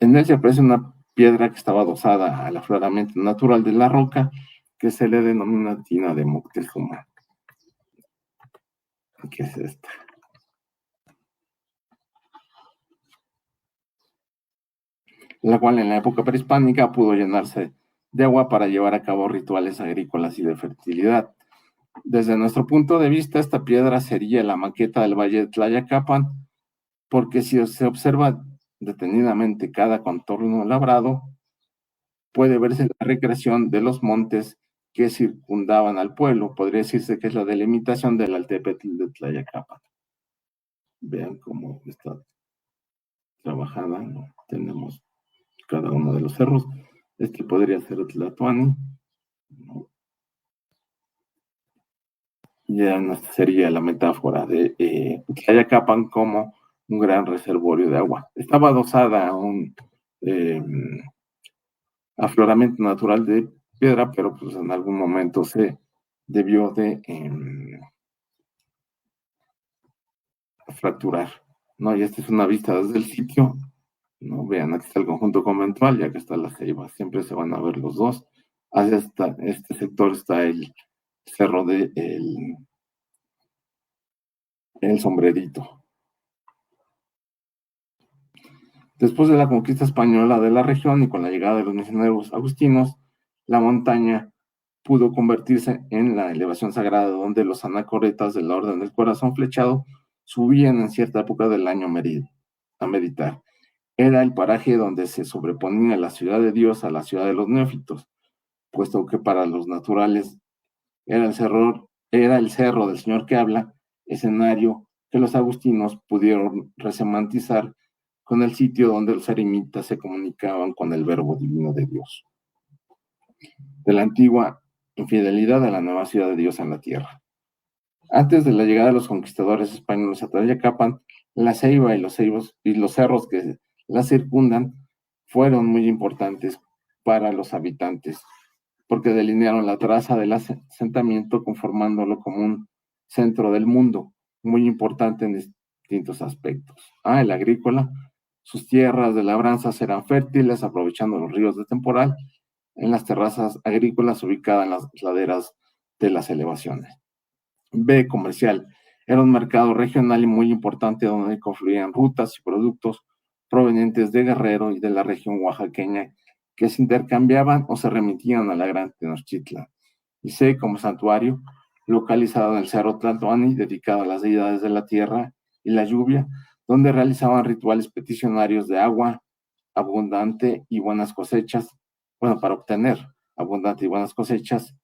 B: En él se aprecia una piedra que estaba adosada al afloramiento natural de la roca, que se le denomina tina de Moctezuma. que es esta. La cual en la época prehispánica pudo llenarse de agua para llevar a cabo rituales agrícolas y de fertilidad. Desde nuestro punto de vista, esta piedra sería la maqueta del Valle de Tlayacapan, porque si se observa detenidamente cada contorno labrado, puede verse la recreación de los montes que circundaban al pueblo. Podría decirse que es la delimitación del Altepetl de Tlayacapan. Vean cómo está trabajada, ¿no? Tenemos cada uno de los cerros. Este podría ser Tlatoani, ¿no? Ya no sería la metáfora de Tlayacapan como un gran reservorio de agua. Estaba adosada a un afloramiento natural de piedra, pero pues en algún momento se debió de fracturar, ¿no? Y esta es una vista desde el sitio, ¿no? Vean, aquí está el conjunto conventual, ya que está la ceiba, siempre se van a ver los dos. Hacia este sector está el cerro de el Sombrerito. Después de la conquista española de la región y con la llegada de los misioneros agustinos, la montaña pudo convertirse en la elevación sagrada donde los anacoretas de la Orden del Corazón Flechado subían en cierta época del año a meditar. Era el paraje donde se sobreponía la ciudad de Dios a la ciudad de los neófitos, puesto que para los naturales era el cerro del Señor que habla, escenario que los agustinos pudieron resemantizar con el sitio donde los eremitas se comunicaban con el verbo divino de Dios. De la antigua infidelidad a la nueva ciudad de Dios en la tierra. Antes de la llegada de los conquistadores españoles a Tlayacapan, la ceiba y los cerros que la circundan fueron muy importantes para los habitantes, porque delinearon la traza del asentamiento conformándolo como un centro del mundo, muy importante en distintos aspectos. El agrícola, sus tierras de labranzas eran fértiles, aprovechando los ríos de temporal en las terrazas agrícolas ubicadas en las laderas de las elevaciones. B, comercial. Era un mercado regional y muy importante donde confluían rutas y productos provenientes de Guerrero y de la región oaxaqueña que se intercambiaban o se remitían a la Gran Tenochtitlan. Y C, como santuario, localizado en el Cerro Tlatoani, dedicado a las deidades de la tierra y la lluvia, donde realizaban rituales peticionarios de agua abundante y buenas cosechas, para obtener abundante y buenas cosechas,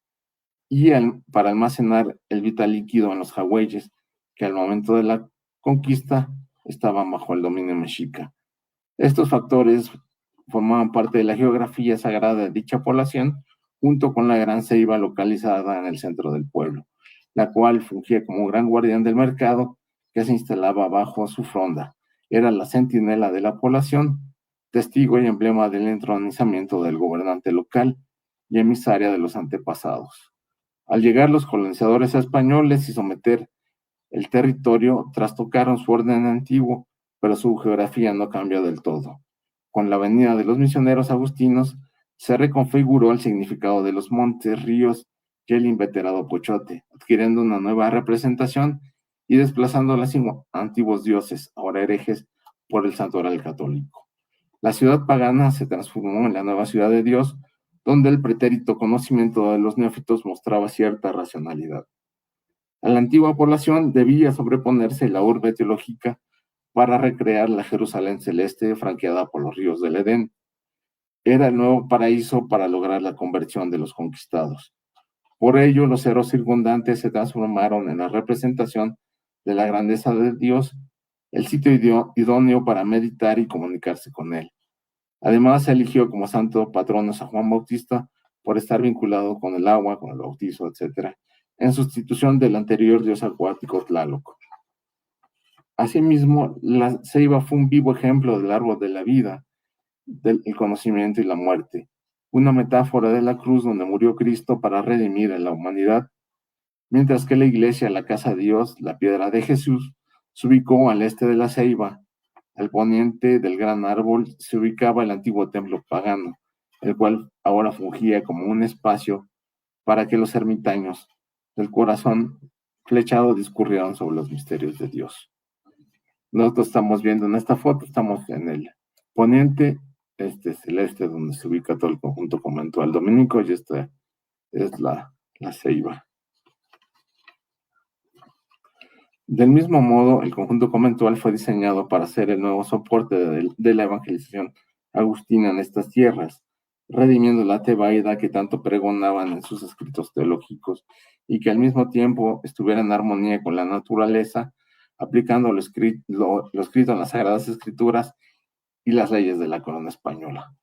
B: y para almacenar el vital líquido en los jagüeyes, que al momento de la conquista estaban bajo el dominio mexica. Estos factores formaban parte de la geografía sagrada de dicha población, junto con la gran ceiba localizada en el centro del pueblo, la cual fungía como gran guardián del mercado que se instalaba bajo su fronda. Era la centinela de la población, testigo y emblema del entronizamiento del gobernante local y emisaria de los antepasados. Al llegar los colonizadores españoles y someter el territorio, trastocaron su orden antiguo, pero su geografía no cambió del todo. Con la venida de los misioneros agustinos, se reconfiguró el significado de los montes, ríos y el inveterado Pochote, adquiriendo una nueva representación y desplazando a los antiguos dioses, ahora herejes, por el santoral católico. La ciudad pagana se transformó en la nueva ciudad de Dios, donde el pretérito conocimiento de los neófitos mostraba cierta racionalidad. A la antigua población debía sobreponerse la urbe teológica para recrear la Jerusalén celeste franqueada por los ríos del Edén. Era el nuevo paraíso para lograr la conversión de los conquistados. Por ello, los cerros circundantes se transformaron en la representación de la grandeza de Dios, el sitio idóneo para meditar y comunicarse con él. Además, se eligió como santo patrono a Juan Bautista por estar vinculado con el agua, con el bautizo, etc., en sustitución del anterior dios acuático Tlaloc. Asimismo, la ceiba fue un vivo ejemplo del árbol de la vida, del conocimiento y la muerte, una metáfora de la cruz donde murió Cristo para redimir a la humanidad, mientras que la iglesia, la casa de Dios, la piedra de Jesús, se ubicó al este de la ceiba. Al poniente del gran árbol se ubicaba el antiguo templo pagano, el cual ahora fungía como un espacio para que los ermitaños del corazón flechado discurrieron sobre los misterios de Dios. Nosotros estamos viendo en esta foto, estamos en el poniente, este es el este donde se ubica todo el conjunto conventual dominico y esta es la ceiba. Del mismo modo, el conjunto conventual fue diseñado para ser el nuevo soporte de la evangelización agustina en estas tierras, redimiendo la tebaida que tanto pregonaban en sus escritos teológicos y que al mismo tiempo estuviera en armonía con la naturaleza, aplicando lo escrito en las Sagradas Escrituras y las leyes de la corona española.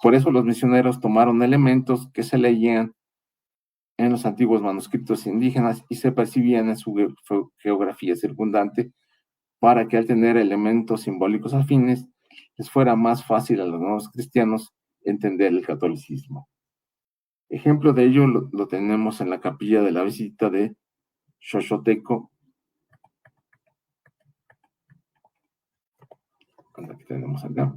B: Por eso los misioneros tomaron elementos que se leían en los antiguos manuscritos indígenas y se percibían en su geografía circundante para que al tener elementos simbólicos afines les fuera más fácil a los nuevos cristianos entender el catolicismo. Ejemplo de ello lo tenemos en la capilla de la visita de Xochotecco. Aquí tenemos acá.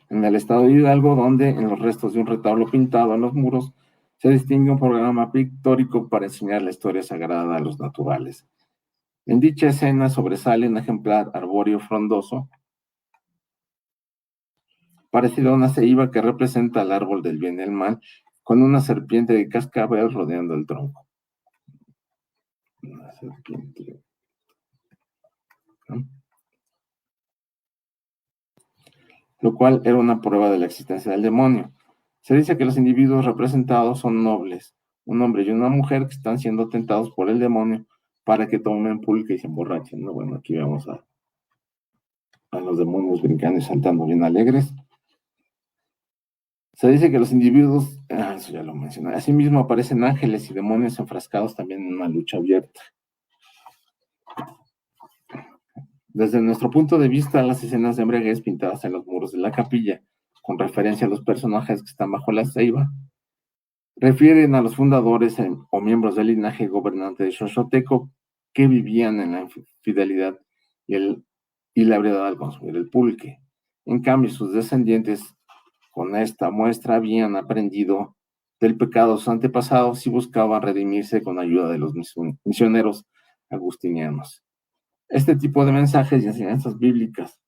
B: En el estado de Hidalgo, donde en los restos de un retablo pintado en los muros se distingue un programa pictórico para enseñar la historia sagrada a los naturales. En dicha escena sobresale un ejemplar arbóreo frondoso, parecido a una ceiba que representa el árbol del bien y el mal, con una serpiente de cascabel rodeando el tronco. Una serpiente. ¿No? Lo cual era una prueba de la existencia del demonio. Se dice que los individuos representados son nobles, un hombre y una mujer que están siendo tentados por el demonio para que tomen pulque y se emborrachen, ¿no? Bueno, aquí vemos a los demonios brincando y saltando bien alegres. Se dice que los individuos, eso ya lo mencioné, asimismo aparecen ángeles y demonios enfrascados también en una lucha abierta. Desde nuestro punto de vista, las escenas de embriaguez pintadas en los muros de la capilla, con referencia a los personajes que están bajo la ceiba, refieren a los fundadores o miembros del linaje gobernante de Xochotecco que vivían en la infidelidad y la ebriedad al consumir el pulque. En cambio, sus descendientes, con esta muestra, habían aprendido del pecado de sus antepasados y buscaban redimirse con ayuda de los misioneros agustinianos. Este tipo de mensajes y enseñanzas bíblicas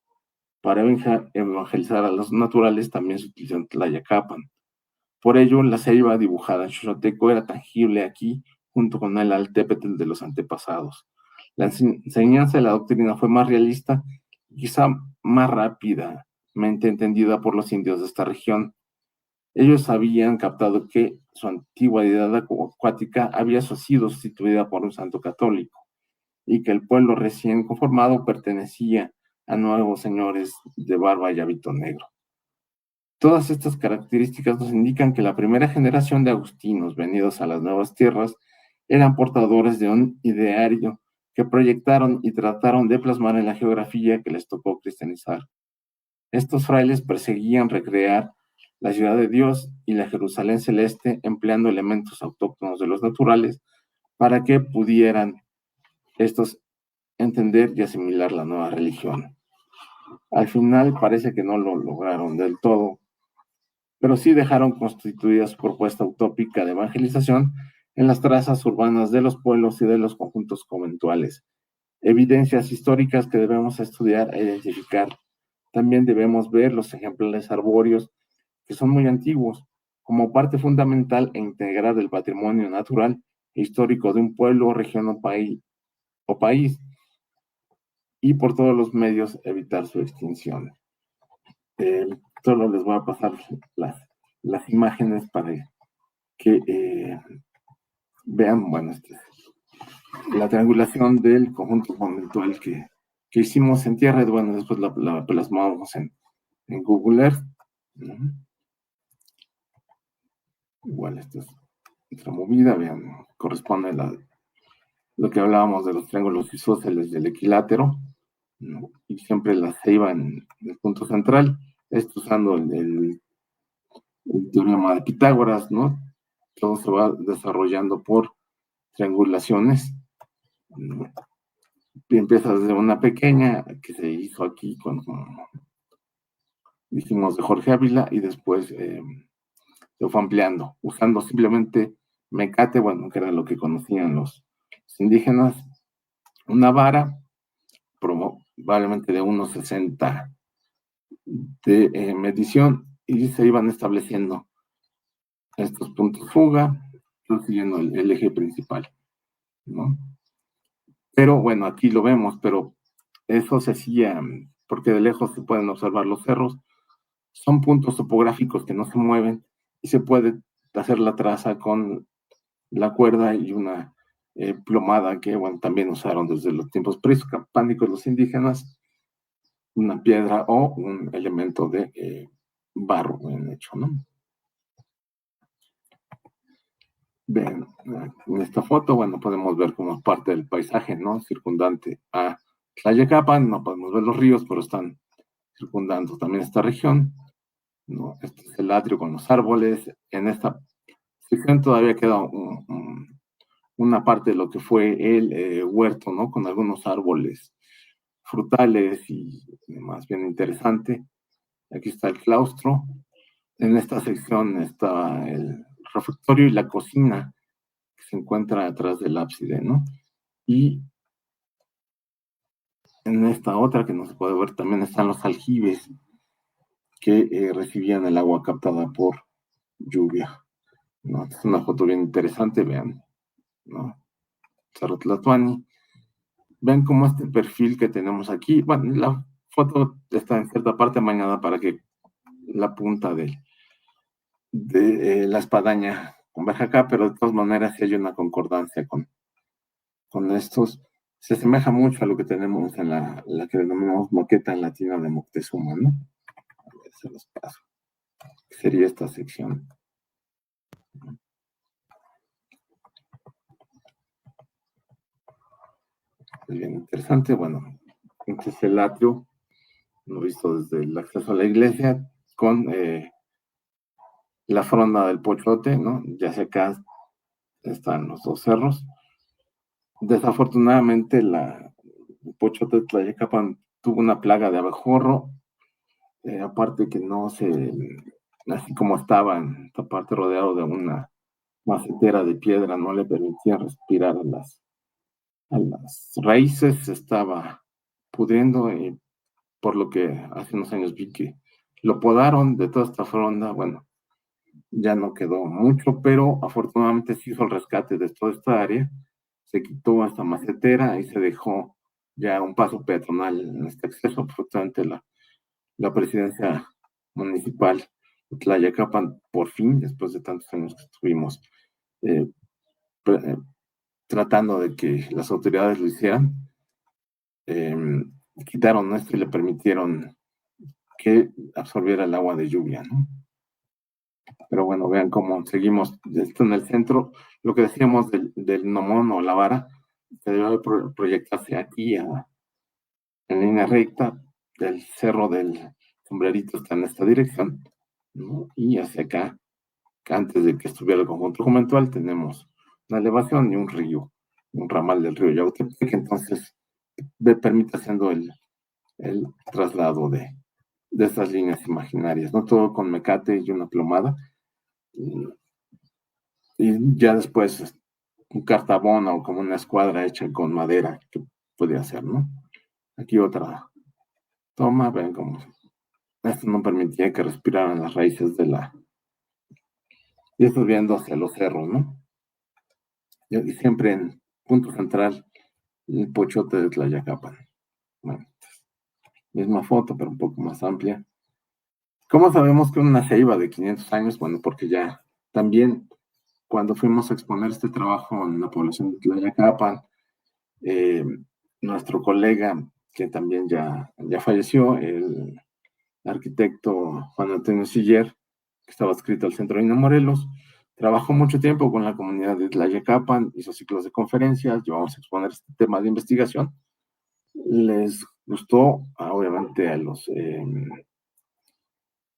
B: para evangelizar a los naturales también se utilizó en Tlayacapan. Por ello, la ceiba dibujada en Xochotecco era tangible aquí, junto con el Altépetl de los antepasados. La enseñanza de la doctrina fue más realista y quizá más rápidamente entendida por los indios de esta región. Ellos habían captado que su antigua deidad acuática había sido sustituida por un santo católico y que el pueblo recién conformado pertenecía a nuevos señores de barba y hábito negro. Todas estas características nos indican que la primera generación de agustinos venidos a las nuevas tierras eran portadores de un ideario que proyectaron y trataron de plasmar en la geografía que les tocó cristianizar. Estos frailes perseguían recrear la ciudad de Dios y la Jerusalén celeste empleando elementos autóctonos de los naturales para que pudieran estos entender y asimilar la nueva religión. Al final parece que no lo lograron del todo, pero sí dejaron constituida su propuesta utópica de evangelización en las trazas urbanas de los pueblos y de los conjuntos conventuales. Evidencias históricas que debemos estudiar e identificar. También debemos ver los ejemplares arbóreos que son muy antiguos, como parte fundamental e integral del patrimonio natural e histórico de un pueblo, región o país, y por todos los medios evitar su extinción. Solo les voy a pasar las imágenes para que vean, bueno, la triangulación del conjunto conventual que hicimos en tierra, bueno, después la plasmamos en Google Earth. Igual esto es otra movida, vean, corresponde a lo que hablábamos de los triángulos isósceles del equilátero, ¿no? Y siempre la ceiba en el punto central, esto usando el teorema de Pitágoras, ¿no? Todo se va desarrollando por triangulaciones, ¿no? Y empieza desde una pequeña que se hizo aquí con dijimos de Jorge Ávila y después se fue ampliando, usando simplemente mecate, bueno, que era lo que conocían los indígenas, una vara, probablemente de unos 60 de medición, y se iban estableciendo estos puntos fuga, siguiendo el eje principal, ¿no? Pero bueno, aquí lo vemos, pero eso se hacía porque de lejos se pueden observar los cerros, son puntos topográficos que no se mueven y se puede hacer la traza con la cuerda y una plomada que, bueno, también usaron desde los tiempos prehispánicos los indígenas, una piedra o un elemento de barro bien hecho, ¿no? Bien, en esta foto, bueno, podemos ver como parte del paisaje, ¿no? Circundante a Tlayacapan, no podemos ver los ríos, pero están circundando también esta región, ¿no? Este es el atrio con los árboles. En esta sección todavía queda una parte de lo que fue el huerto, ¿no? Con algunos árboles frutales y más bien interesante. Aquí está el claustro. En esta sección está el refectorio y la cocina que se encuentra atrás del ábside, ¿no? Y en esta otra que no se puede ver también están los aljibes que recibían el agua captada por lluvia, ¿no? Es una foto bien interesante, vean, ¿no? Cerro Tlatuani. Ven cómo este perfil que tenemos aquí, bueno, la foto está en cierta parte amañada para que la punta de la espadaña converja acá, pero de todas maneras sí hay una concordancia con estos. Se asemeja mucho a lo que tenemos en la que denominamos moqueta en latina de Moctezuma, ¿no? A ver, se los paso. Sería esta sección. Es bien interesante, bueno, este es el atrio, lo he visto desde el acceso a la iglesia, con la fronda del Pochote, ¿no? Ya sea acá están los dos cerros. Desafortunadamente, el Pochote de Tlayacapan tuvo una plaga de abejorro, aparte que no se, así como estaba en esta parte rodeado de una macetera de piedra, no le permitía respirar a las raíces, se estaba pudriendo, y por lo que hace unos años vi que lo podaron de toda esta fronda, bueno, ya no quedó mucho, pero afortunadamente se hizo el rescate de toda esta área, se quitó esta macetera y se dejó ya un paso peatonal en este acceso, absolutamente la presidencia municipal de Tlayacapan, por fin, después de tantos años que estuvimos eh, pre- eh, tratando de que las autoridades lo hicieran, eh, quitaron esto y le permitieron que absorbiera el agua de lluvia, ¿no? Pero bueno, vean cómo seguimos esto en el centro. Lo que decíamos del gnomón o la vara, se debe proyectarse aquí en línea recta. El cerro del sombrerito está en esta dirección, ¿no? Y hacia acá, que antes de que estuviera el conjunto conventual, tenemos una elevación y un río, un ramal del río Yautepec, que entonces permite haciendo el traslado de estas líneas imaginarias, ¿no? Todo con mecate y una plomada. Y ya después un cartabón o como una escuadra hecha con madera que podía hacer, ¿no? Aquí otra toma, ven cómo esto no permitía que respiraran las raíces y esto viendo hacia los cerros, ¿no? Y siempre en punto central, el Pochote de Tlayacapan. Bueno, misma foto, pero un poco más amplia. ¿Cómo sabemos que una ceiba de 500 años? Bueno, porque ya también cuando fuimos a exponer este trabajo en la población de Tlayacapan, eh, nuestro colega, que también ya falleció, el arquitecto Juan Antonio Siller, que estaba adscrito al Centro INA Morelos, trabajó mucho tiempo con la comunidad de Tlayacapan, hizo ciclos de conferencias, llevamos a exponer este tema de investigación. Les gustó, obviamente, a los,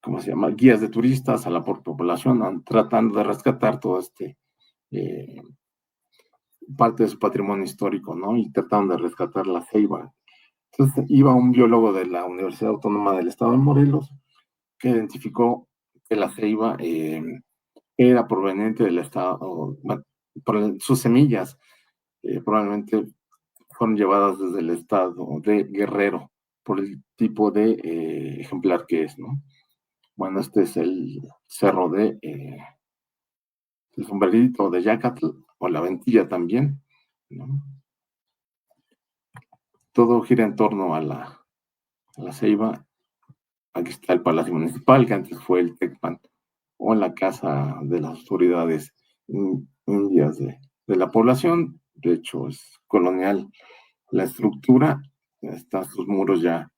B: ¿cómo se llama?, guías de turistas, a la población, tratando de rescatar todo eh, parte de su patrimonio histórico, ¿no? Y tratando de rescatar la ceiba. Entonces iba un biólogo de la Universidad Autónoma del Estado de Morelos que identificó que la ceiba era proveniente del estado, por sus semillas probablemente fueron llevadas desde el estado de Guerrero, por el tipo de ejemplar que es, ¿no? Bueno, este es el cerro de el sombrerito de Yacatl, o la Ventilla también, ¿no? Todo gira en torno a la Ceiba. Aquí está el Palacio Municipal, que antes fue el Tecpan, o la Casa de las Autoridades Indias de la población. De hecho, es colonial la estructura. Están sus muros ya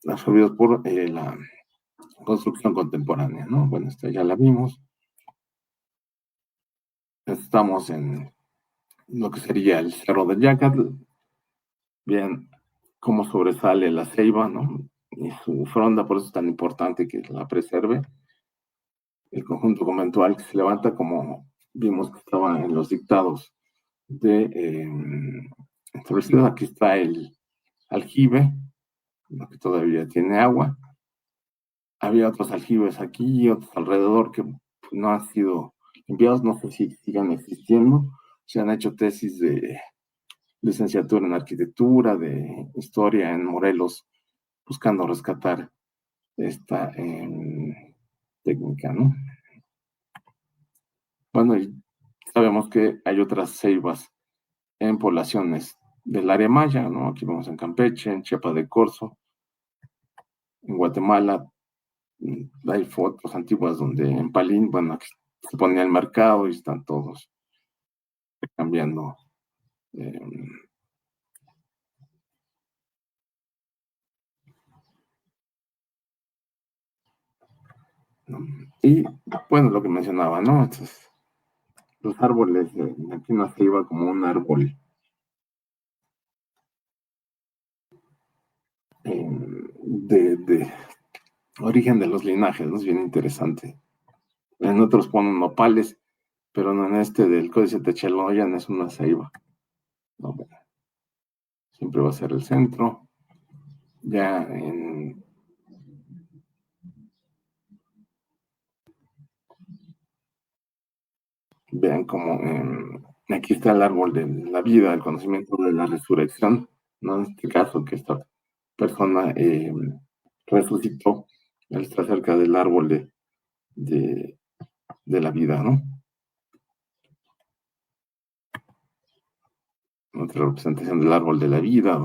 B: absorbidos por la construcción contemporánea, ¿no? Bueno, esta ya la vimos. Estamos en lo que sería el Cerro de Yacatl. Bien, cómo sobresale la ceiba, ¿no? Y su fronda, por eso es tan importante que la preserve. El conjunto conventual que se levanta, como vimos que estaba en los dictados de establecidos. Aquí está el aljibe, que todavía tiene agua. Había otros aljibes aquí y otros alrededor que no han sido limpiados, no sé si sigan existiendo. Se han hecho tesis de licenciatura en arquitectura, de historia en Morelos, buscando rescatar esta técnica, ¿no? Bueno, y sabemos que hay otras ceibas en poblaciones del área maya, ¿no? Aquí vemos en Campeche, en Chiapas de Corzo, en Guatemala. Hay fotos antiguas donde en Palín, bueno, aquí se ponía el mercado y están todos cambiando. Eh, ¿No? Y bueno, lo que mencionaba, ¿no? Entonces, los árboles, aquí no se iba como un árbol de origen de los linajes, ¿no? Es bien interesante. En otros ponen nopales, pero no en este del Códice Techeloyan, es una ceiba. No, bueno, siempre va a ser el centro. Ya vean como aquí está el árbol de la vida, el conocimiento de la resurrección, ¿no? En este caso, que esta persona resucitó, él está cerca del árbol de, de la vida, ¿no? Otra representación del árbol de la vida,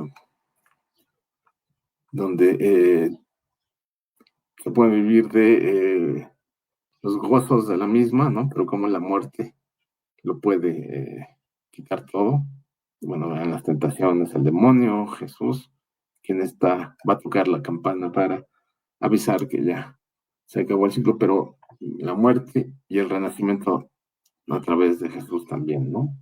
B: donde se puede vivir de los gozos de la misma, ¿no? Pero como la muerte lo puede quitar todo. Bueno, en las tentaciones, el demonio, Jesús, quien va a tocar la campana para avisar que ya se acabó el ciclo, pero la muerte y el renacimiento a través de Jesús también, ¿no?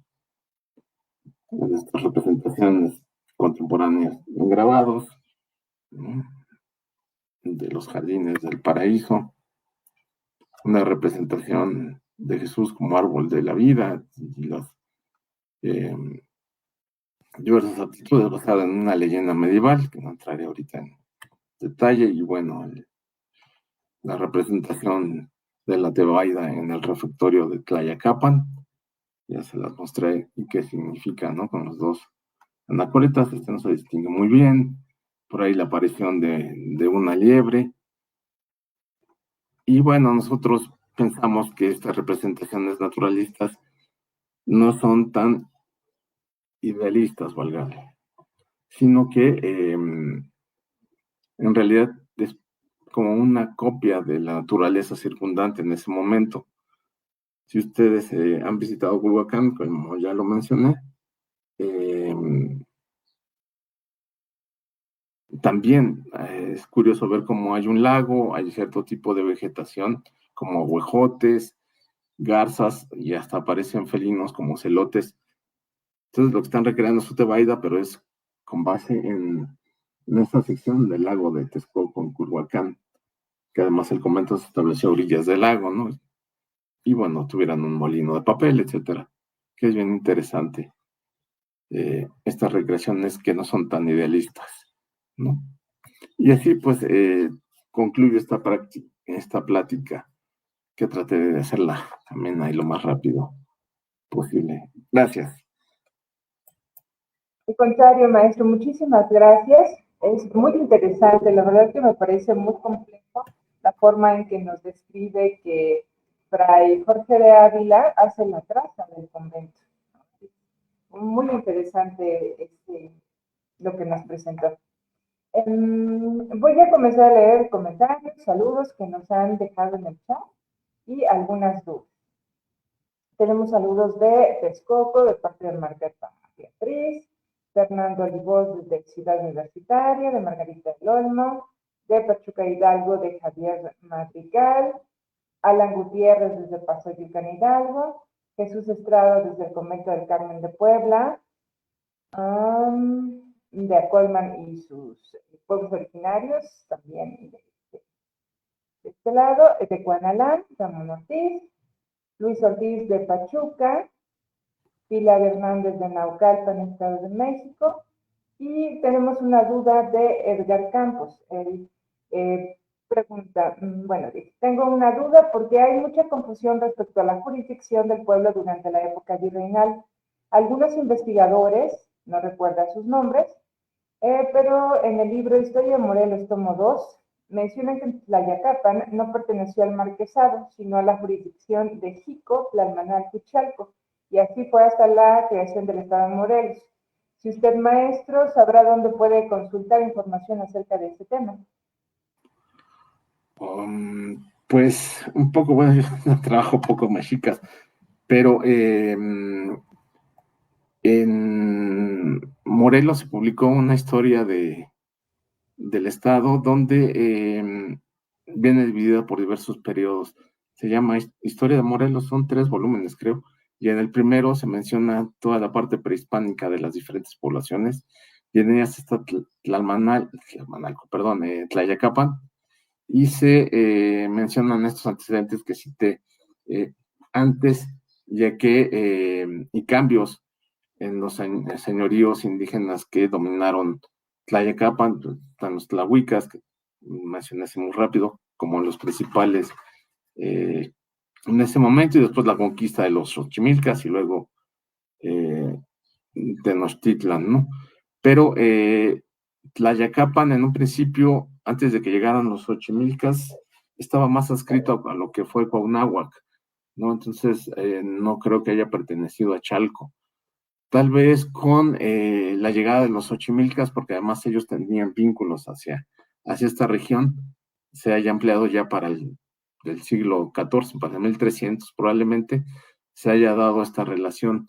B: En estas representaciones contemporáneas en grabados, ¿no? De los jardines del paraíso, una representación de Jesús como árbol de la vida y las eh, diversas actitudes basadas en una leyenda medieval, que no entraré ahorita en detalle, y bueno, la representación de la Tebaida en el refectorio de Tlayacapan, ya se las mostré y qué significa, ¿no? Con los dos anacoretas, este no se distingue muy bien, por ahí la aparición de una liebre, y bueno, nosotros pensamos que estas representaciones naturalistas no son tan idealistas, valga, sino que en realidad es como una copia de la naturaleza circundante en ese momento. Si ustedes han visitado Culhuacán, como ya lo mencioné, eh, también es curioso ver cómo hay un lago, hay cierto tipo de vegetación, como huejotes, garzas, y hasta aparecen felinos como celotes. Entonces lo que están recreando es su Tebaida, pero es con base en esta sección del lago de Texcoco, en Culhuacán, que además el convento se estableció a orillas del lago, ¿no? Y bueno, tuvieran un molino de papel, etcétera, que es bien interesante. Estas recreaciones que no son tan idealistas, ¿no? Y así pues concluyo esta plática que traté de hacerla amena y lo más rápido posible. Gracias.
A: Al contrario, maestro, muchísimas gracias. Es muy interesante, la verdad que me parece muy complejo la forma en que nos describe que Fray Jorge de Ávila hace la traza del convento. Muy interesante lo que nos presentó. Voy a comenzar a leer comentarios, saludos que nos han dejado en el chat y algunas dudas. Tenemos saludos de Texcoco, de parte de Margarita Beatriz, Fernando Olivos desde Ciudad Universitaria, de Margarita del Olmo, de Pachuca Hidalgo, de Javier Madrigal, Alan Gutiérrez desde Paso Yucán Hidalgo, Jesús Estrada desde el Convento del Carmen de Puebla, de Acolman y sus pueblos originarios, también de este lado, de Cuanalán, Ramón Ortiz, Luis Ortiz de Pachuca, Pilar Hernández de Naucalpan, Estado de México, y tenemos una duda de Edgar Campos. Él pregunta, bueno, dice, tengo una duda porque hay mucha confusión respecto a la jurisdicción del pueblo durante la época virreinal. Algunos investigadores, no recuerdan sus nombres, pero en el libro Historia de Morelos, tomo 2, mencionan que Tlayacapan no perteneció al marquesado, sino a la jurisdicción de Jico, Tlalmanalco y Chalco, y así fue hasta la creación del Estado de Morelos. Si usted, maestro, sabrá dónde puede consultar información acerca de este tema.
B: Pues un poco, bueno, yo no trabajo poco mexicas, pero en Morelos se publicó una historia del estado donde viene dividida por diversos periodos. Se llama Historia de Morelos, son 3 volúmenes, creo, y en el primero se menciona toda la parte prehispánica de las diferentes poblaciones, y en ellas está Tlayacapan, y se mencionan estos antecedentes que cité antes, ya que y cambios en los señoríos indígenas que dominaron Tlayacapan, están los tlahuicas, que mencioné así muy rápido, como los principales en ese momento, y después la conquista de los Xochimilcas y luego Tenochtitlan, ¿no? Pero Tlayacapan en un principio, antes de que llegaran los Xochimilcas, estaba más adscrito a lo que fue Cuauhnáhuac, ¿no? Entonces no creo que haya pertenecido a Chalco. Tal vez con la llegada de los Xochimilcas, porque además ellos tenían vínculos hacia esta región, se haya ampliado ya para del siglo XIV, para el 1300 probablemente, se haya dado esta relación.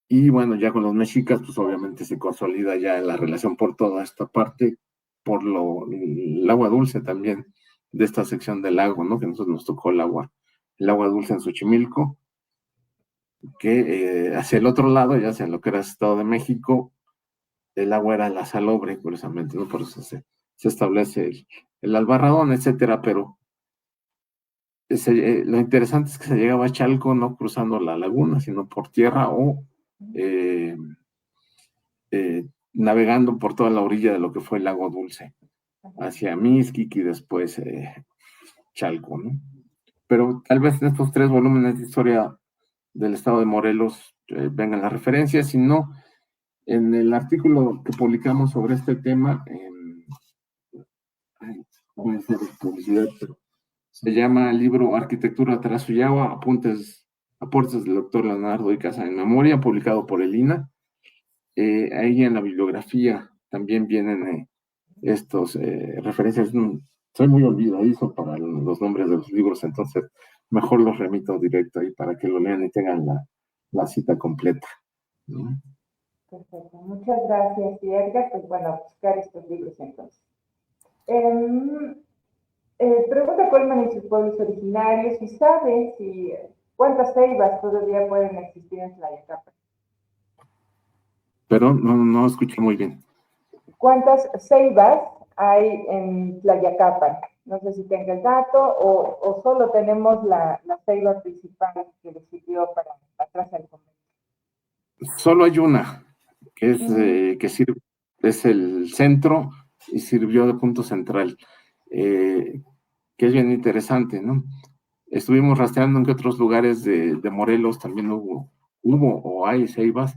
B: Y bueno, ya con los mexicas, pues obviamente se consolida ya la relación por toda esta parte, por el agua dulce también de esta sección del lago, ¿no? Que a nosotros nos tocó el agua dulce en Xochimilco, que hacia el otro lado, ya hacia lo que era el Estado de México, el agua era la salobre, curiosamente, ¿no? Por eso se establece el albarradón, etcétera, pero lo interesante es que se llegaba a Chalco no cruzando la laguna, sino por tierra o navegando por toda la orilla de lo que fue el lago Dulce, hacia Mixquic y después Chalco, ¿no? Pero tal vez en estos 3 volúmenes de historia del estado de Morelos vengan las referencias, si no, en el artículo que publicamos sobre este tema, puede ser publicidad, pero se llama el libro Arquitectura Tarasuyagua, aportes del doctor Leonardo y Casa en Memoria, publicado por el INA. Ahí en la bibliografía también vienen estos referencias. Soy muy olvidadizo para los nombres de los libros, entonces mejor los remito directo ahí para que lo lean y tengan la cita completa, ¿no?
A: Perfecto, muchas gracias, y Edgar, pues bueno, a buscar estos libros entonces. Pregunta Colman y sus pueblos originarios, y sabe si cuántas ceibas todavía pueden existir en Tlayacapan.
B: Pero no escuché muy bien.
A: ¿Cuántas ceibas hay en Tlayacapan? No sé si tenga el dato o solo tenemos la ceiba principal que le sirvió para la traza del convento.
B: Solo hay una, que es que sirve, es el centro y sirvió de punto central, que es bien interesante, ¿no? Estuvimos rastreando en que otros lugares de Morelos también hubo o hay ceibas,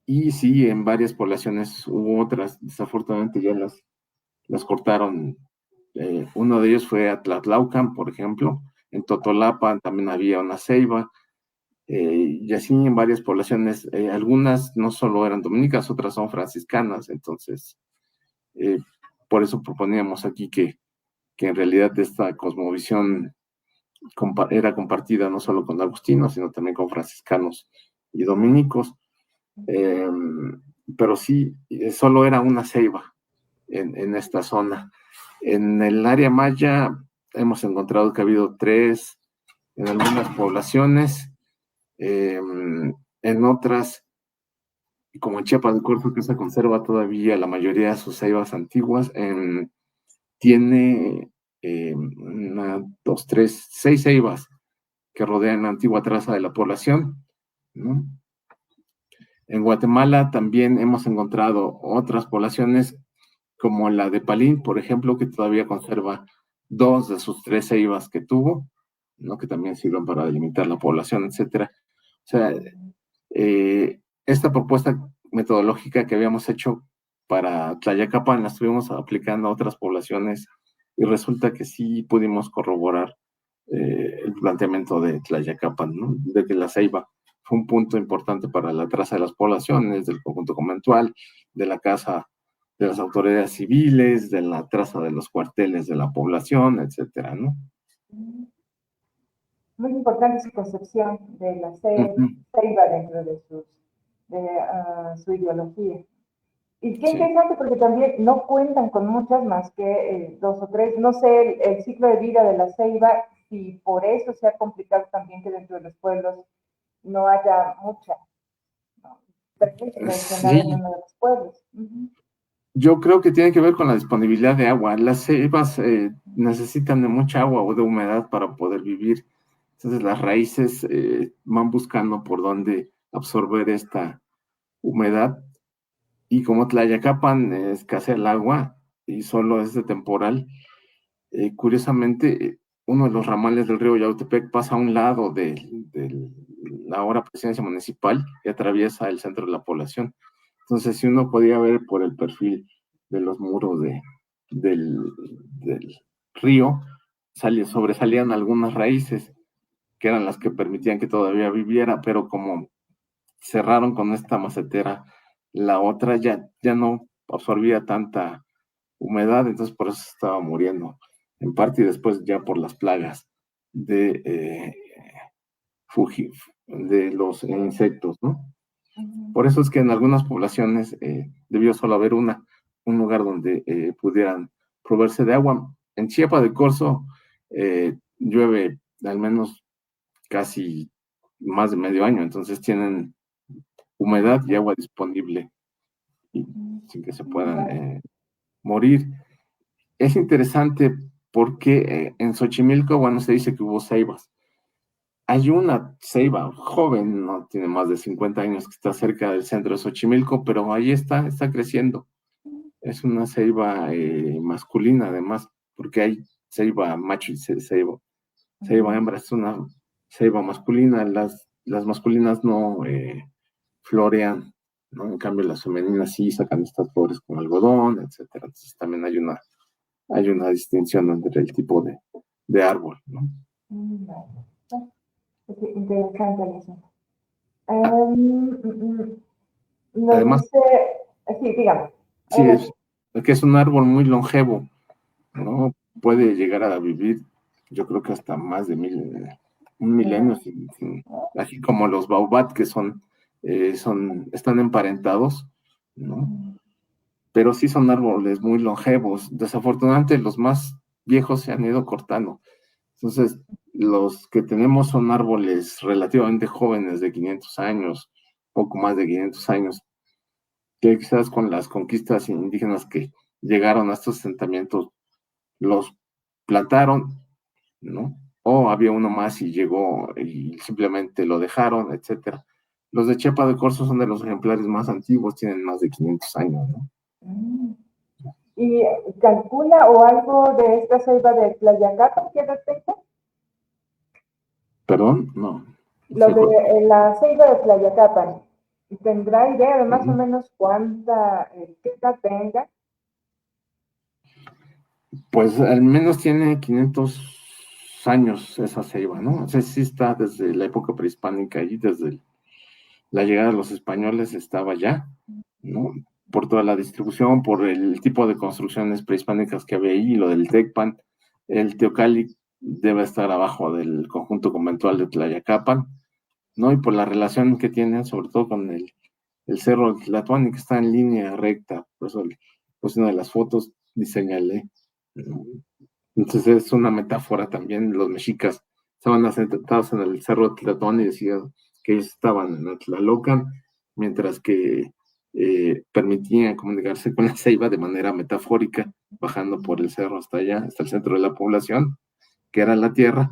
B: y sí, en varias poblaciones hubo otras, desafortunadamente ya las cortaron. Uno de ellos fue Atlatlaucan, por ejemplo, en Totolapan también había una ceiba, y así en varias poblaciones, algunas no solo eran dominicas, otras son franciscanas, entonces, eh, por eso proponíamos aquí que en realidad esta cosmovisión era compartida no solo con agustinos, sino también con franciscanos y dominicos. Eh, pero sí, solo era una ceiba en esta zona. En el área maya hemos encontrado que ha habido 3 en algunas poblaciones, en otras, como en Chiapas de Corzo, que se conserva todavía la mayoría de sus ceibas antiguas, tiene 6 ceibas que rodean la antigua traza de la población, ¿no? En Guatemala también hemos encontrado otras poblaciones como la de Palín, por ejemplo, que todavía conserva 2 de sus 3 ceibas que tuvo, ¿no? Que también sirven para delimitar la población, etcétera. O sea, esta propuesta metodológica que habíamos hecho para Tlayacapan la estuvimos aplicando a otras poblaciones y resulta que sí pudimos corroborar el planteamiento de Tlayacapan, ¿no? De que la ceiba fue un punto importante para la traza de las poblaciones, del conjunto conventual, de la casa de las autoridades civiles, de la traza de los cuarteles de la población, etcétera, ¿no?
A: Muy importante su concepción de la ceiba dentro de su ideología. Y qué interesante porque también no cuentan con muchas más que 2 o 3. No sé el ciclo de vida de la ceiba, si por eso se ha complicado también que dentro de los pueblos no haya mucha, ¿no? Mencionada en
B: Sí,
A: uno de los pueblos. Uh-huh.
B: yo creo que tiene que ver con la disponibilidad de agua. Las ceibas necesitan de mucha agua o de humedad para poder vivir. Entonces las raíces van buscando por dónde absorber esta humedad. Y como Tlayacapan escasea el agua y solo es de temporal, curiosamente, uno de los ramales del río Yautepec pasa a un lado de la ahora presidencia municipal y atraviesa el centro de la población. Entonces, si uno podía ver por el perfil de los muros del, del río, sobresalían algunas raíces que eran las que permitían que todavía viviera, pero como cerraron con esta macetera, la otra ya no absorbía tanta humedad, entonces por eso estaba muriendo, en parte y después ya por las plagas de, fugi, de los insectos, ¿no?
A: Uh-huh.
B: Por eso es que en algunas poblaciones debió solo haber un lugar donde pudieran proveerse de agua. En Chiapa de Corzo llueve al menos casi más de medio año, entonces tienen humedad y agua disponible y sin que se puedan morir. Es interesante porque en Xochimilco, bueno, se dice que hubo ceibas. Hay una ceiba joven, no tiene más de 50 años, que está cerca del centro de Xochimilco, pero ahí está creciendo. Es una ceiba masculina, además, porque hay ceiba macho y ceiba hembra. Es una ceiba masculina. Las masculinas no florean, ¿no? En cambio, las femeninas sí sacan estas flores con algodón, etcétera. Entonces también hay una distinción entre el tipo de árbol, ¿no?
A: Es interesante eso.
B: Ah,
A: Nos
B: además,
A: dice, sí, digamos,
B: sí,
A: adelante.
B: es que es un árbol muy longevo, ¿no? Puede llegar a vivir, yo creo que hasta más de un milenio, así como los baobab, que están emparentados, ¿no? Pero sí son árboles muy longevos. Desafortunadamente, los más viejos se han ido cortando. Entonces, los que tenemos son árboles relativamente jóvenes, de 500 años, poco más de 500 años, que quizás con las conquistas indígenas que llegaron a estos asentamientos, los plantaron, ¿no? O había uno más y llegó y simplemente lo dejaron, etcétera. Los de Chiapa de Corzo son de los ejemplares más antiguos, tienen más de 500 años, ¿no?
A: ¿Y calcula o algo de esta selva de Tlayacapan que respecta?
B: Perdón, no.
A: Lo de la ceiba de Tlayacapan, ¿tendrá idea de más o
B: Ujú.
A: menos qué edad tenga?
B: Pues al menos tiene 500 años esa ceiba, ¿no? O sea, sí está desde la época prehispánica y desde la llegada de los españoles estaba ya, ¿no? Por toda la distribución, por el tipo de construcciones prehispánicas que había ahí, lo del Tecpan, el Teocalli debe estar abajo del conjunto conventual de Tlayacapan, ¿no? Y por la relación que tienen, sobre todo con el cerro de Tlatoani, que está en línea recta, por eso pues una de las fotos y señalé, ¿no? Entonces es una metáfora también, los mexicas estaban asentados en el cerro de Tlatoani y decían que ellos estaban en Atlalocan, mientras que permitían comunicarse con la ceiba de manera metafórica, bajando por el cerro hasta allá, hasta el centro de la población, que era la tierra,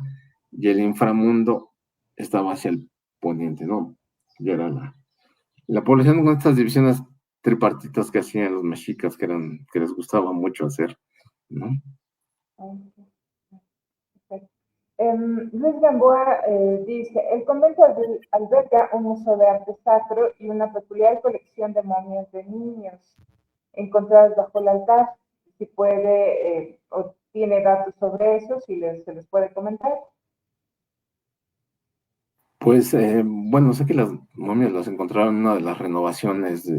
B: y el inframundo estaba hacia el poniente, ¿no? Y era la población con estas divisiones tripartitas que hacían los mexicas, que les gustaba mucho hacer, ¿no?
A: Luis Gamboa dice, el convento alberga un museo de arte sacro y una peculiar colección de momias de niños encontradas bajo el altar. Si puede o tiene datos sobre eso, si se les puede comentar.
B: Pues bueno, sé que las momias las encontraron en una de las renovaciones,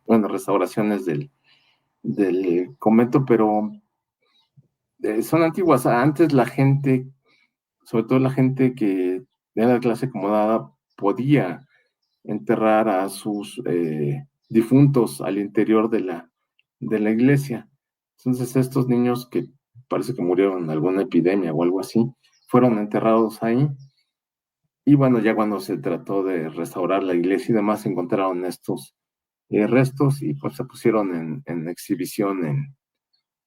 B: bueno, restauraciones del convento, pero son antiguas. Antes la gente, sobre todo la gente que era de clase acomodada, podía enterrar a sus difuntos al interior de la iglesia. Entonces estos niños que parece que murieron en alguna epidemia o algo así, fueron enterrados ahí. Y bueno, ya cuando se trató de restaurar la iglesia y demás, se encontraron estos restos y pues se pusieron en exhibición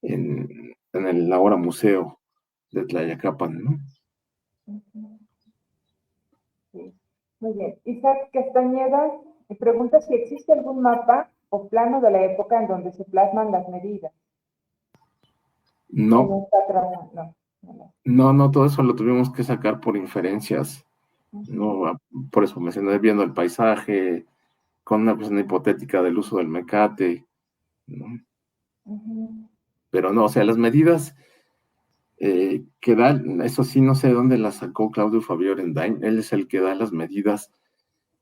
B: en el ahora museo de Tlayacapan, ¿no?
A: Sí. Muy bien. Isaac Castañeda me pregunta si existe algún mapa o plano de la época en donde se plasman las medidas. En
B: No,
A: esta trama, no. No.
B: no, todo eso lo tuvimos que sacar por inferencias,
A: Uh-huh.
B: ¿no? Por eso mencioné viendo el paisaje, con una cuestión hipotética del uso del mecate, ¿no?
A: Uh-huh.
B: Pero no, o sea, las medidas que da, eso sí, no sé de dónde las sacó Claudio Fabio Orendain, él es el que da las medidas,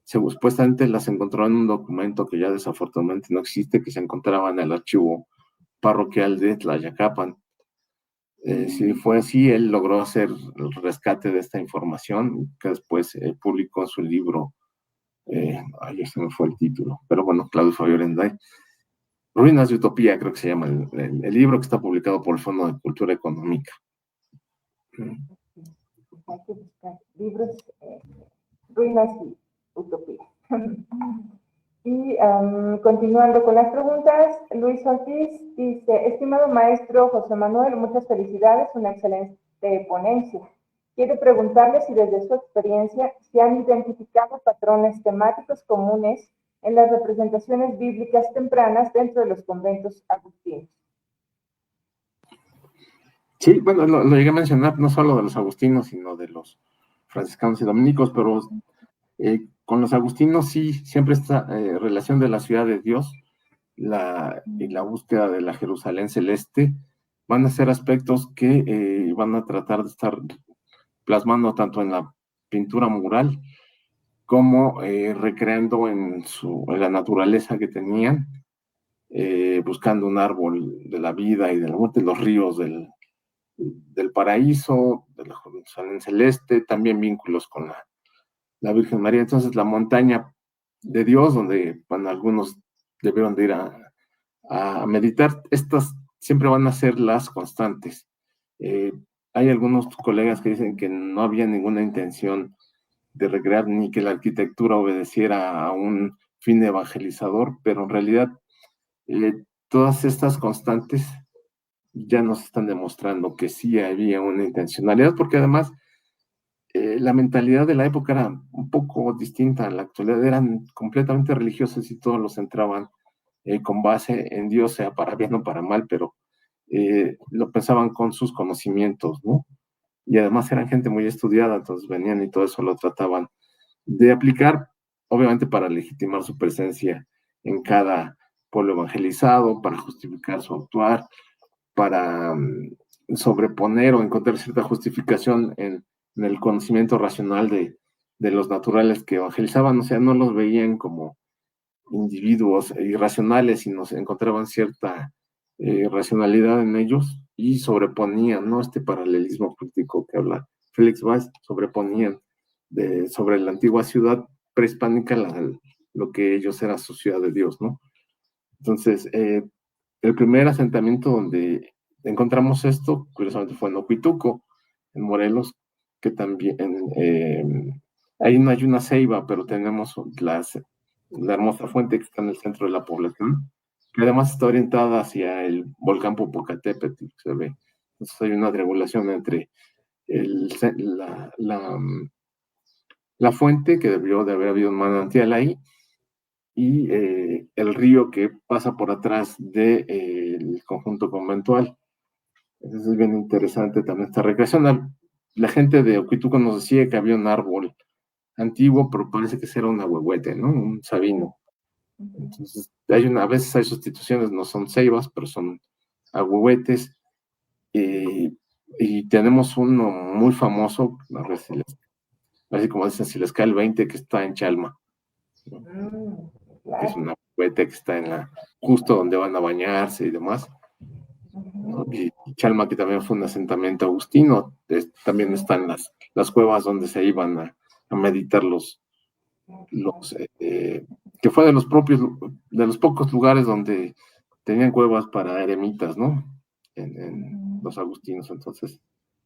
B: supuestamente las encontró en un documento que ya desafortunadamente no existe, que se encontraba en el archivo parroquial de Tlayacapan. Si fue así, él logró hacer el rescate de esta información, que después publicó en su libro, ay, se me fue el título, pero bueno, Claudio Fabio Orendain, Ruinas de Utopía, creo que se llama el libro que está publicado por el Fondo de Cultura Económica.
A: Hay que buscar libros, ruinas y utopía. Y continuando con las preguntas, Luis Ortiz dice, estimado maestro José Manuel, muchas felicidades, una excelente ponencia. Quiero preguntarle si desde su experiencia se han identificado patrones temáticos comunes en las representaciones bíblicas tempranas dentro de los conventos agustinos.
B: Sí, bueno, lo llegué a mencionar, no solo de los agustinos, sino de los franciscanos y dominicos, pero con los agustinos sí, siempre esta relación de la ciudad de Dios y la búsqueda de la Jerusalén celeste van a ser aspectos que van a tratar de estar plasmando tanto en la pintura mural como recreando en la naturaleza que tenían, buscando un árbol de la vida y de la muerte, los ríos del paraíso, de la Jerusalén celeste, también vínculos con la Virgen María. Entonces, la montaña de Dios, donde bueno, algunos debieron de ir a meditar, estas siempre van a ser las constantes. Eh, Hay algunos colegas que dicen que no había ninguna intención de recrear ni que la arquitectura obedeciera a un fin evangelizador, pero en realidad todas estas constantes ya nos están demostrando que sí había una intencionalidad, porque además la mentalidad de la época era un poco distinta a la actualidad, eran completamente religiosos y todos los entraban con base en Dios, sea para bien o para mal, pero lo pensaban con sus conocimientos, ¿no? y además eran gente muy estudiada, entonces venían y todo eso lo trataban de aplicar, obviamente para legitimar su presencia en cada pueblo evangelizado, para justificar su actuar, para sobreponer o encontrar cierta justificación en el conocimiento racional de los naturales que evangelizaban, o sea, no los veían como individuos irracionales, sino se encontraban cierta racionalidad en ellos y sobreponían, ¿no? Este paralelismo político que habla Félix Valls, sobreponían sobre la antigua ciudad prehispánica lo que ellos era su ciudad de Dios, ¿no? Entonces, el primer asentamiento donde encontramos esto, curiosamente, fue en Ocuituco, en Morelos, que también, ahí no hay una ceiba, pero tenemos la hermosa fuente que está en el centro de la población, que además está orientada hacia el volcán Popocatépetl, se ve. Entonces hay una regulación entre la fuente, que debió de haber habido un manantial ahí, y el río que pasa por atrás del conjunto conventual. Entonces es bien interesante también esta recreación. La gente de Oquituco nos decía que había un árbol antiguo, pero parece que era un ahuehuete, ¿no? Un sabino. Entonces, a veces hay sustituciones, no son ceibas, pero son ahuehuetes. Y tenemos uno muy famoso, a ver así como dicen, si les cae el 20, que está en Chalma, ¿no? Que es una ahuehuete que está justo donde van a bañarse y demás, ¿no? Y Chalma, que también fue un asentamiento agustino, también están las cuevas donde se iban a meditar que fue de los pocos lugares donde tenían cuevas para eremitas, ¿no? En los agustinos, entonces,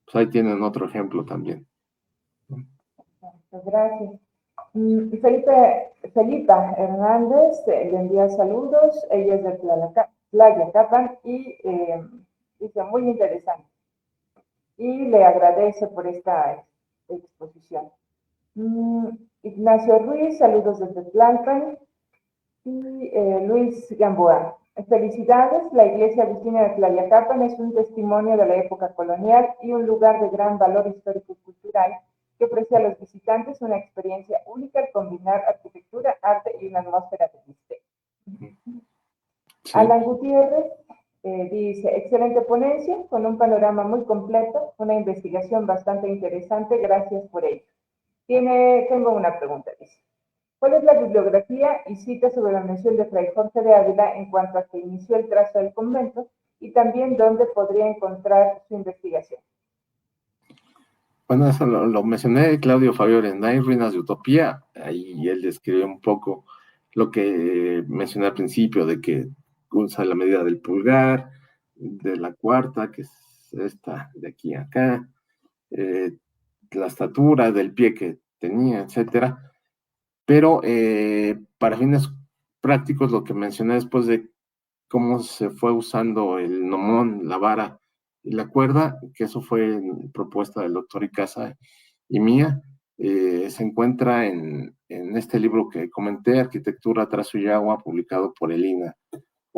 B: pues ahí tienen otro ejemplo también, ¿no?
A: Gracias. Felipa Hernández le envía saludos, ella es de Tlayacapan y dice muy interesante y le agradece por esta exposición. Ignacio Ruiz, saludos desde Tlalpan y Luis Gamboa. Felicidades, la Iglesia Agustina de Tlayacapan es un testimonio de la época colonial y un lugar de gran valor histórico y cultural que ofrece a los visitantes una experiencia única al combinar arquitectura, arte y una atmósfera de misterio. Sí. Alan Gutiérrez dice, excelente ponencia, con un panorama muy completo, una investigación bastante interesante, gracias por ello. Tengo una pregunta, dice. ¿Cuál es la bibliografía y cita sobre la mención de Fray Jorge de Ávila en cuanto a que inició el trazo del convento y también dónde podría encontrar su investigación?
B: Bueno, eso lo mencioné Claudio Fabio Arenday, Ruinas de Utopía, ahí él describe un poco lo que mencioné al principio, de que usa la medida del pulgar, de la cuarta, que es esta de aquí a acá, la estatura del pie que tenía, etcétera. Pero para fines prácticos, lo que mencioné después de cómo se fue usando el gnomón, la vara y la cuerda, que eso fue propuesta del doctor Icaza y mía, se encuentra en este libro que comenté, Arquitectura, Trazo y Agua, publicado por el INA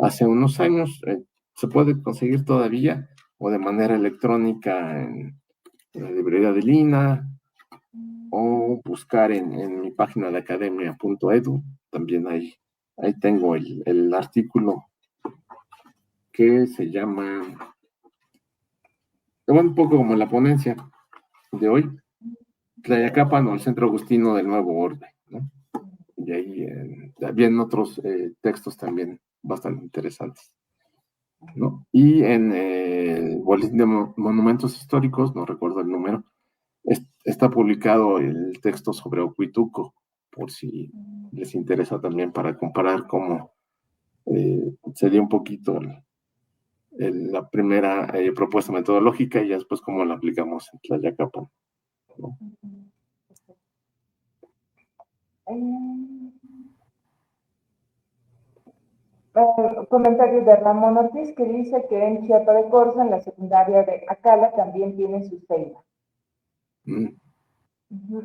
B: hace unos años. Se puede conseguir todavía o de manera electrónica en la librería del INA, o buscar en mi página de academia.edu, también ahí tengo el artículo que se llama, un poco como la ponencia de hoy, Tlayacapan o el Centro Agustino del Nuevo Orden, ¿no? Y ahí vienen otros textos también bastante interesantes, ¿no? Y en el Boletín de Monumentos Históricos, no recuerdo el número, está publicado el texto sobre Ocuituco, por si les interesa también, para comparar cómo sería un poquito la primera propuesta metodológica y ya después cómo la aplicamos en Tlayacapan, ¿no?
A: Comentario de Ramón Ortiz que dice que en Chiapa de Corzo, en la secundaria de Acala, también tiene su ceiba.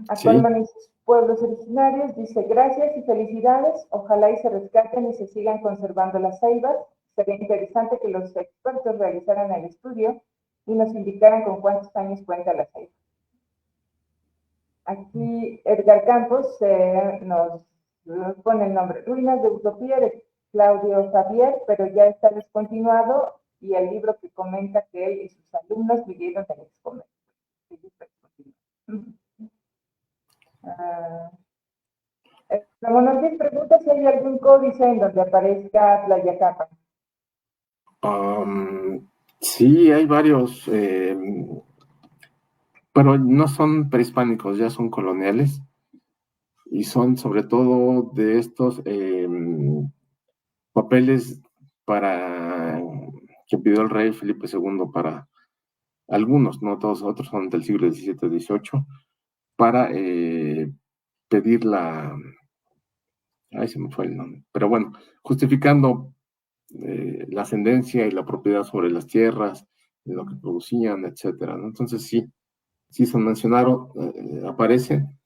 A: Actualmente sí. Sus pueblos originarios, dice gracias y felicidades, ojalá y se rescaten y se sigan conservando las ceibas. Sería interesante que los expertos realizaran el estudio y nos indicaran con cuántos años cuenta la ceiba. Aquí Edgar Campos nos pone el nombre Ruinas de Utopía de Claudio Javier, pero ya está descontinuado, y el libro que comenta que él y sus alumnos vivieron en el exconvento. Ramón Ortiz pregunta si hay algún códice en donde aparezca Tlayacapan.
B: Sí, hay varios, pero no son prehispánicos, ya son coloniales, y son sobre todo de estos papeles para que pidió el rey Felipe II para algunos, no todos, otros son del siglo XVII, XVIII, para pedir ay, se me fue el nombre, pero bueno, justificando la ascendencia y la propiedad sobre las tierras, lo que producían, etcétera, ¿no? Entonces sí se mencionaron, aparecen,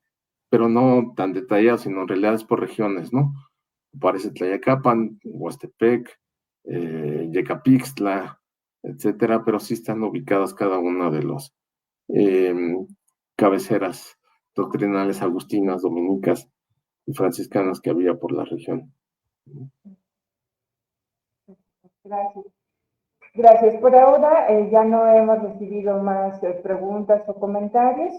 B: pero no tan detallados, sino en realidad es por regiones, ¿no? Aparece Tlayacapan, Huastepec, Yecapixtla, etcétera, pero sí están ubicadas cada una de los eh, cabeceras doctrinales agustinas, dominicas y franciscanas que había por la región.
A: Gracias. Gracias. Por ahora ya no hemos recibido más preguntas o comentarios.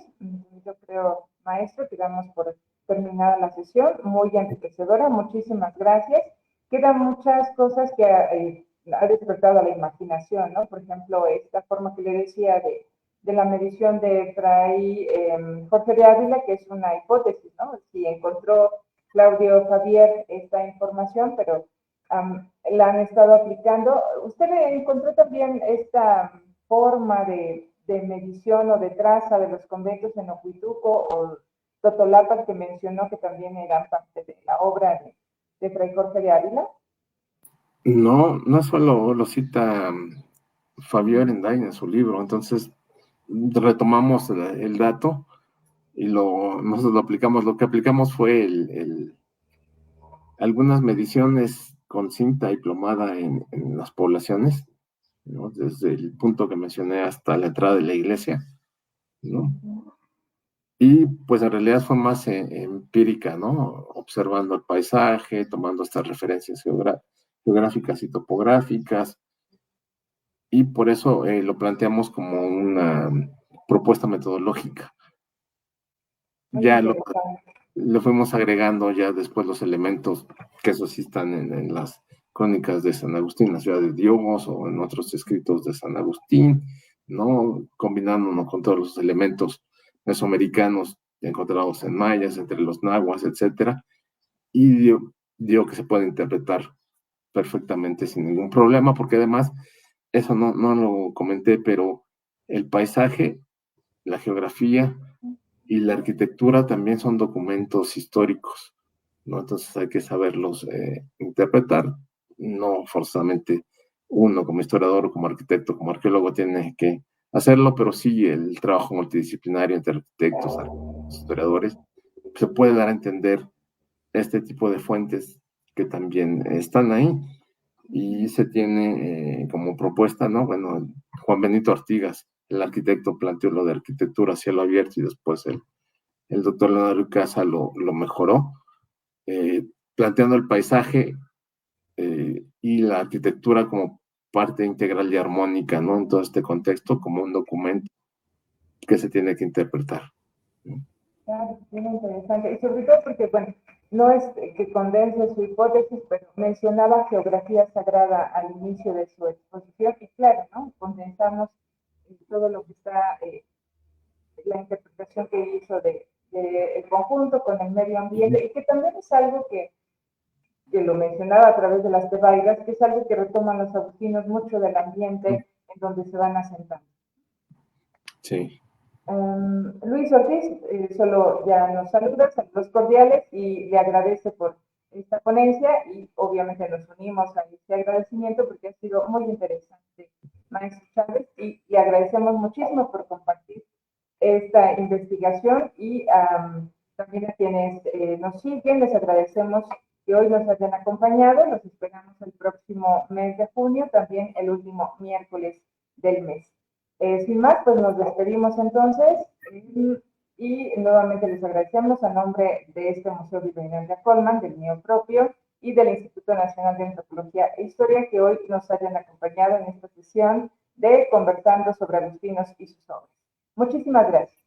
A: Yo creo, maestro, que damos por terminada la sesión, muy enriquecedora. Muchísimas gracias. Quedan muchas cosas que ha despertado la imaginación, ¿no? Por ejemplo, esta forma que le decía de la medición de Fray Jorge de Ávila, que es una hipótesis, ¿no? Si encontró Claudio Javier esta información, pero la han estado aplicando. ¿Usted encontró también esta forma de medición o de traza de los conventos en Ocuituco o Totolapan, que mencionó que también eran parte de la obra de Fray Jorge de Ávila?
B: No solo lo cita Fabio Arendain en su libro, entonces retomamos el dato y nosotros lo aplicamos. Lo que aplicamos fue algunas mediciones con cinta y plomada en las poblaciones, ¿no? Desde el punto que mencioné hasta la entrada de la iglesia, ¿no? Y pues en realidad fue más empírica, ¿no? Observando el paisaje, tomando estas referencias geográficas y topográficas, y por eso lo planteamos como una propuesta metodológica. Ya lo fuimos agregando ya después los elementos, que esos sí están en las crónicas de San Agustín, la ciudad de Dios, o en otros escritos de San Agustín, ¿no? Combinándonos con todos los elementos mesoamericanos encontrados en mayas, entre los nahuas, etcétera, y dio que se puede interpretar perfectamente sin ningún problema, porque además, eso no lo comenté, pero el paisaje, la geografía y la arquitectura también son documentos históricos, ¿no? Entonces hay que saberlos interpretar, no forzosamente uno como historiador o como arquitecto, como arqueólogo tiene que hacerlo, pero sí el trabajo multidisciplinario entre arquitectos, historiadores, se puede dar a entender este tipo de fuentes que también están ahí, y se tiene como propuesta, ¿no? Bueno, Juan Benito Artigas, el arquitecto, planteó lo de arquitectura a cielo abierto, y después el doctor Leonardo Casa lo mejoró, planteando el paisaje y la arquitectura como parte integral y armónica, ¿no? En todo este contexto, como un documento que se tiene que interpretar, ¿no?
A: Claro, muy interesante. Y sobre todo porque, bueno, no es que condense su hipótesis, pero mencionaba geografía sagrada al inicio de su exposición, y claro, ¿no? Condensamos todo lo que está, la interpretación que hizo de el conjunto con el medio ambiente, y que también es algo que lo mencionaba a través de las tebaigas, que es algo que retoman los agustinos mucho del ambiente en donde se van asentando.
B: Sí.
A: Luis Ortiz solo ya nos saluda, saludos cordiales, y le agradece por esta ponencia, y obviamente nos unimos a este agradecimiento porque ha sido muy interesante, maestro Chávez, y agradecemos muchísimo por compartir esta investigación, y también a quienes nos siguen les agradecemos que hoy nos hayan acompañado. Los esperamos el próximo mes de junio, también el último miércoles del mes. Sin más, pues nos despedimos entonces y nuevamente les agradecemos a nombre de este Museo Biblioteca Colman, del mío propio y del Instituto Nacional de Antropología e Historia, que hoy nos hayan acompañado en esta sesión de Conversando sobre Agustinos y sus obras. Muchísimas gracias.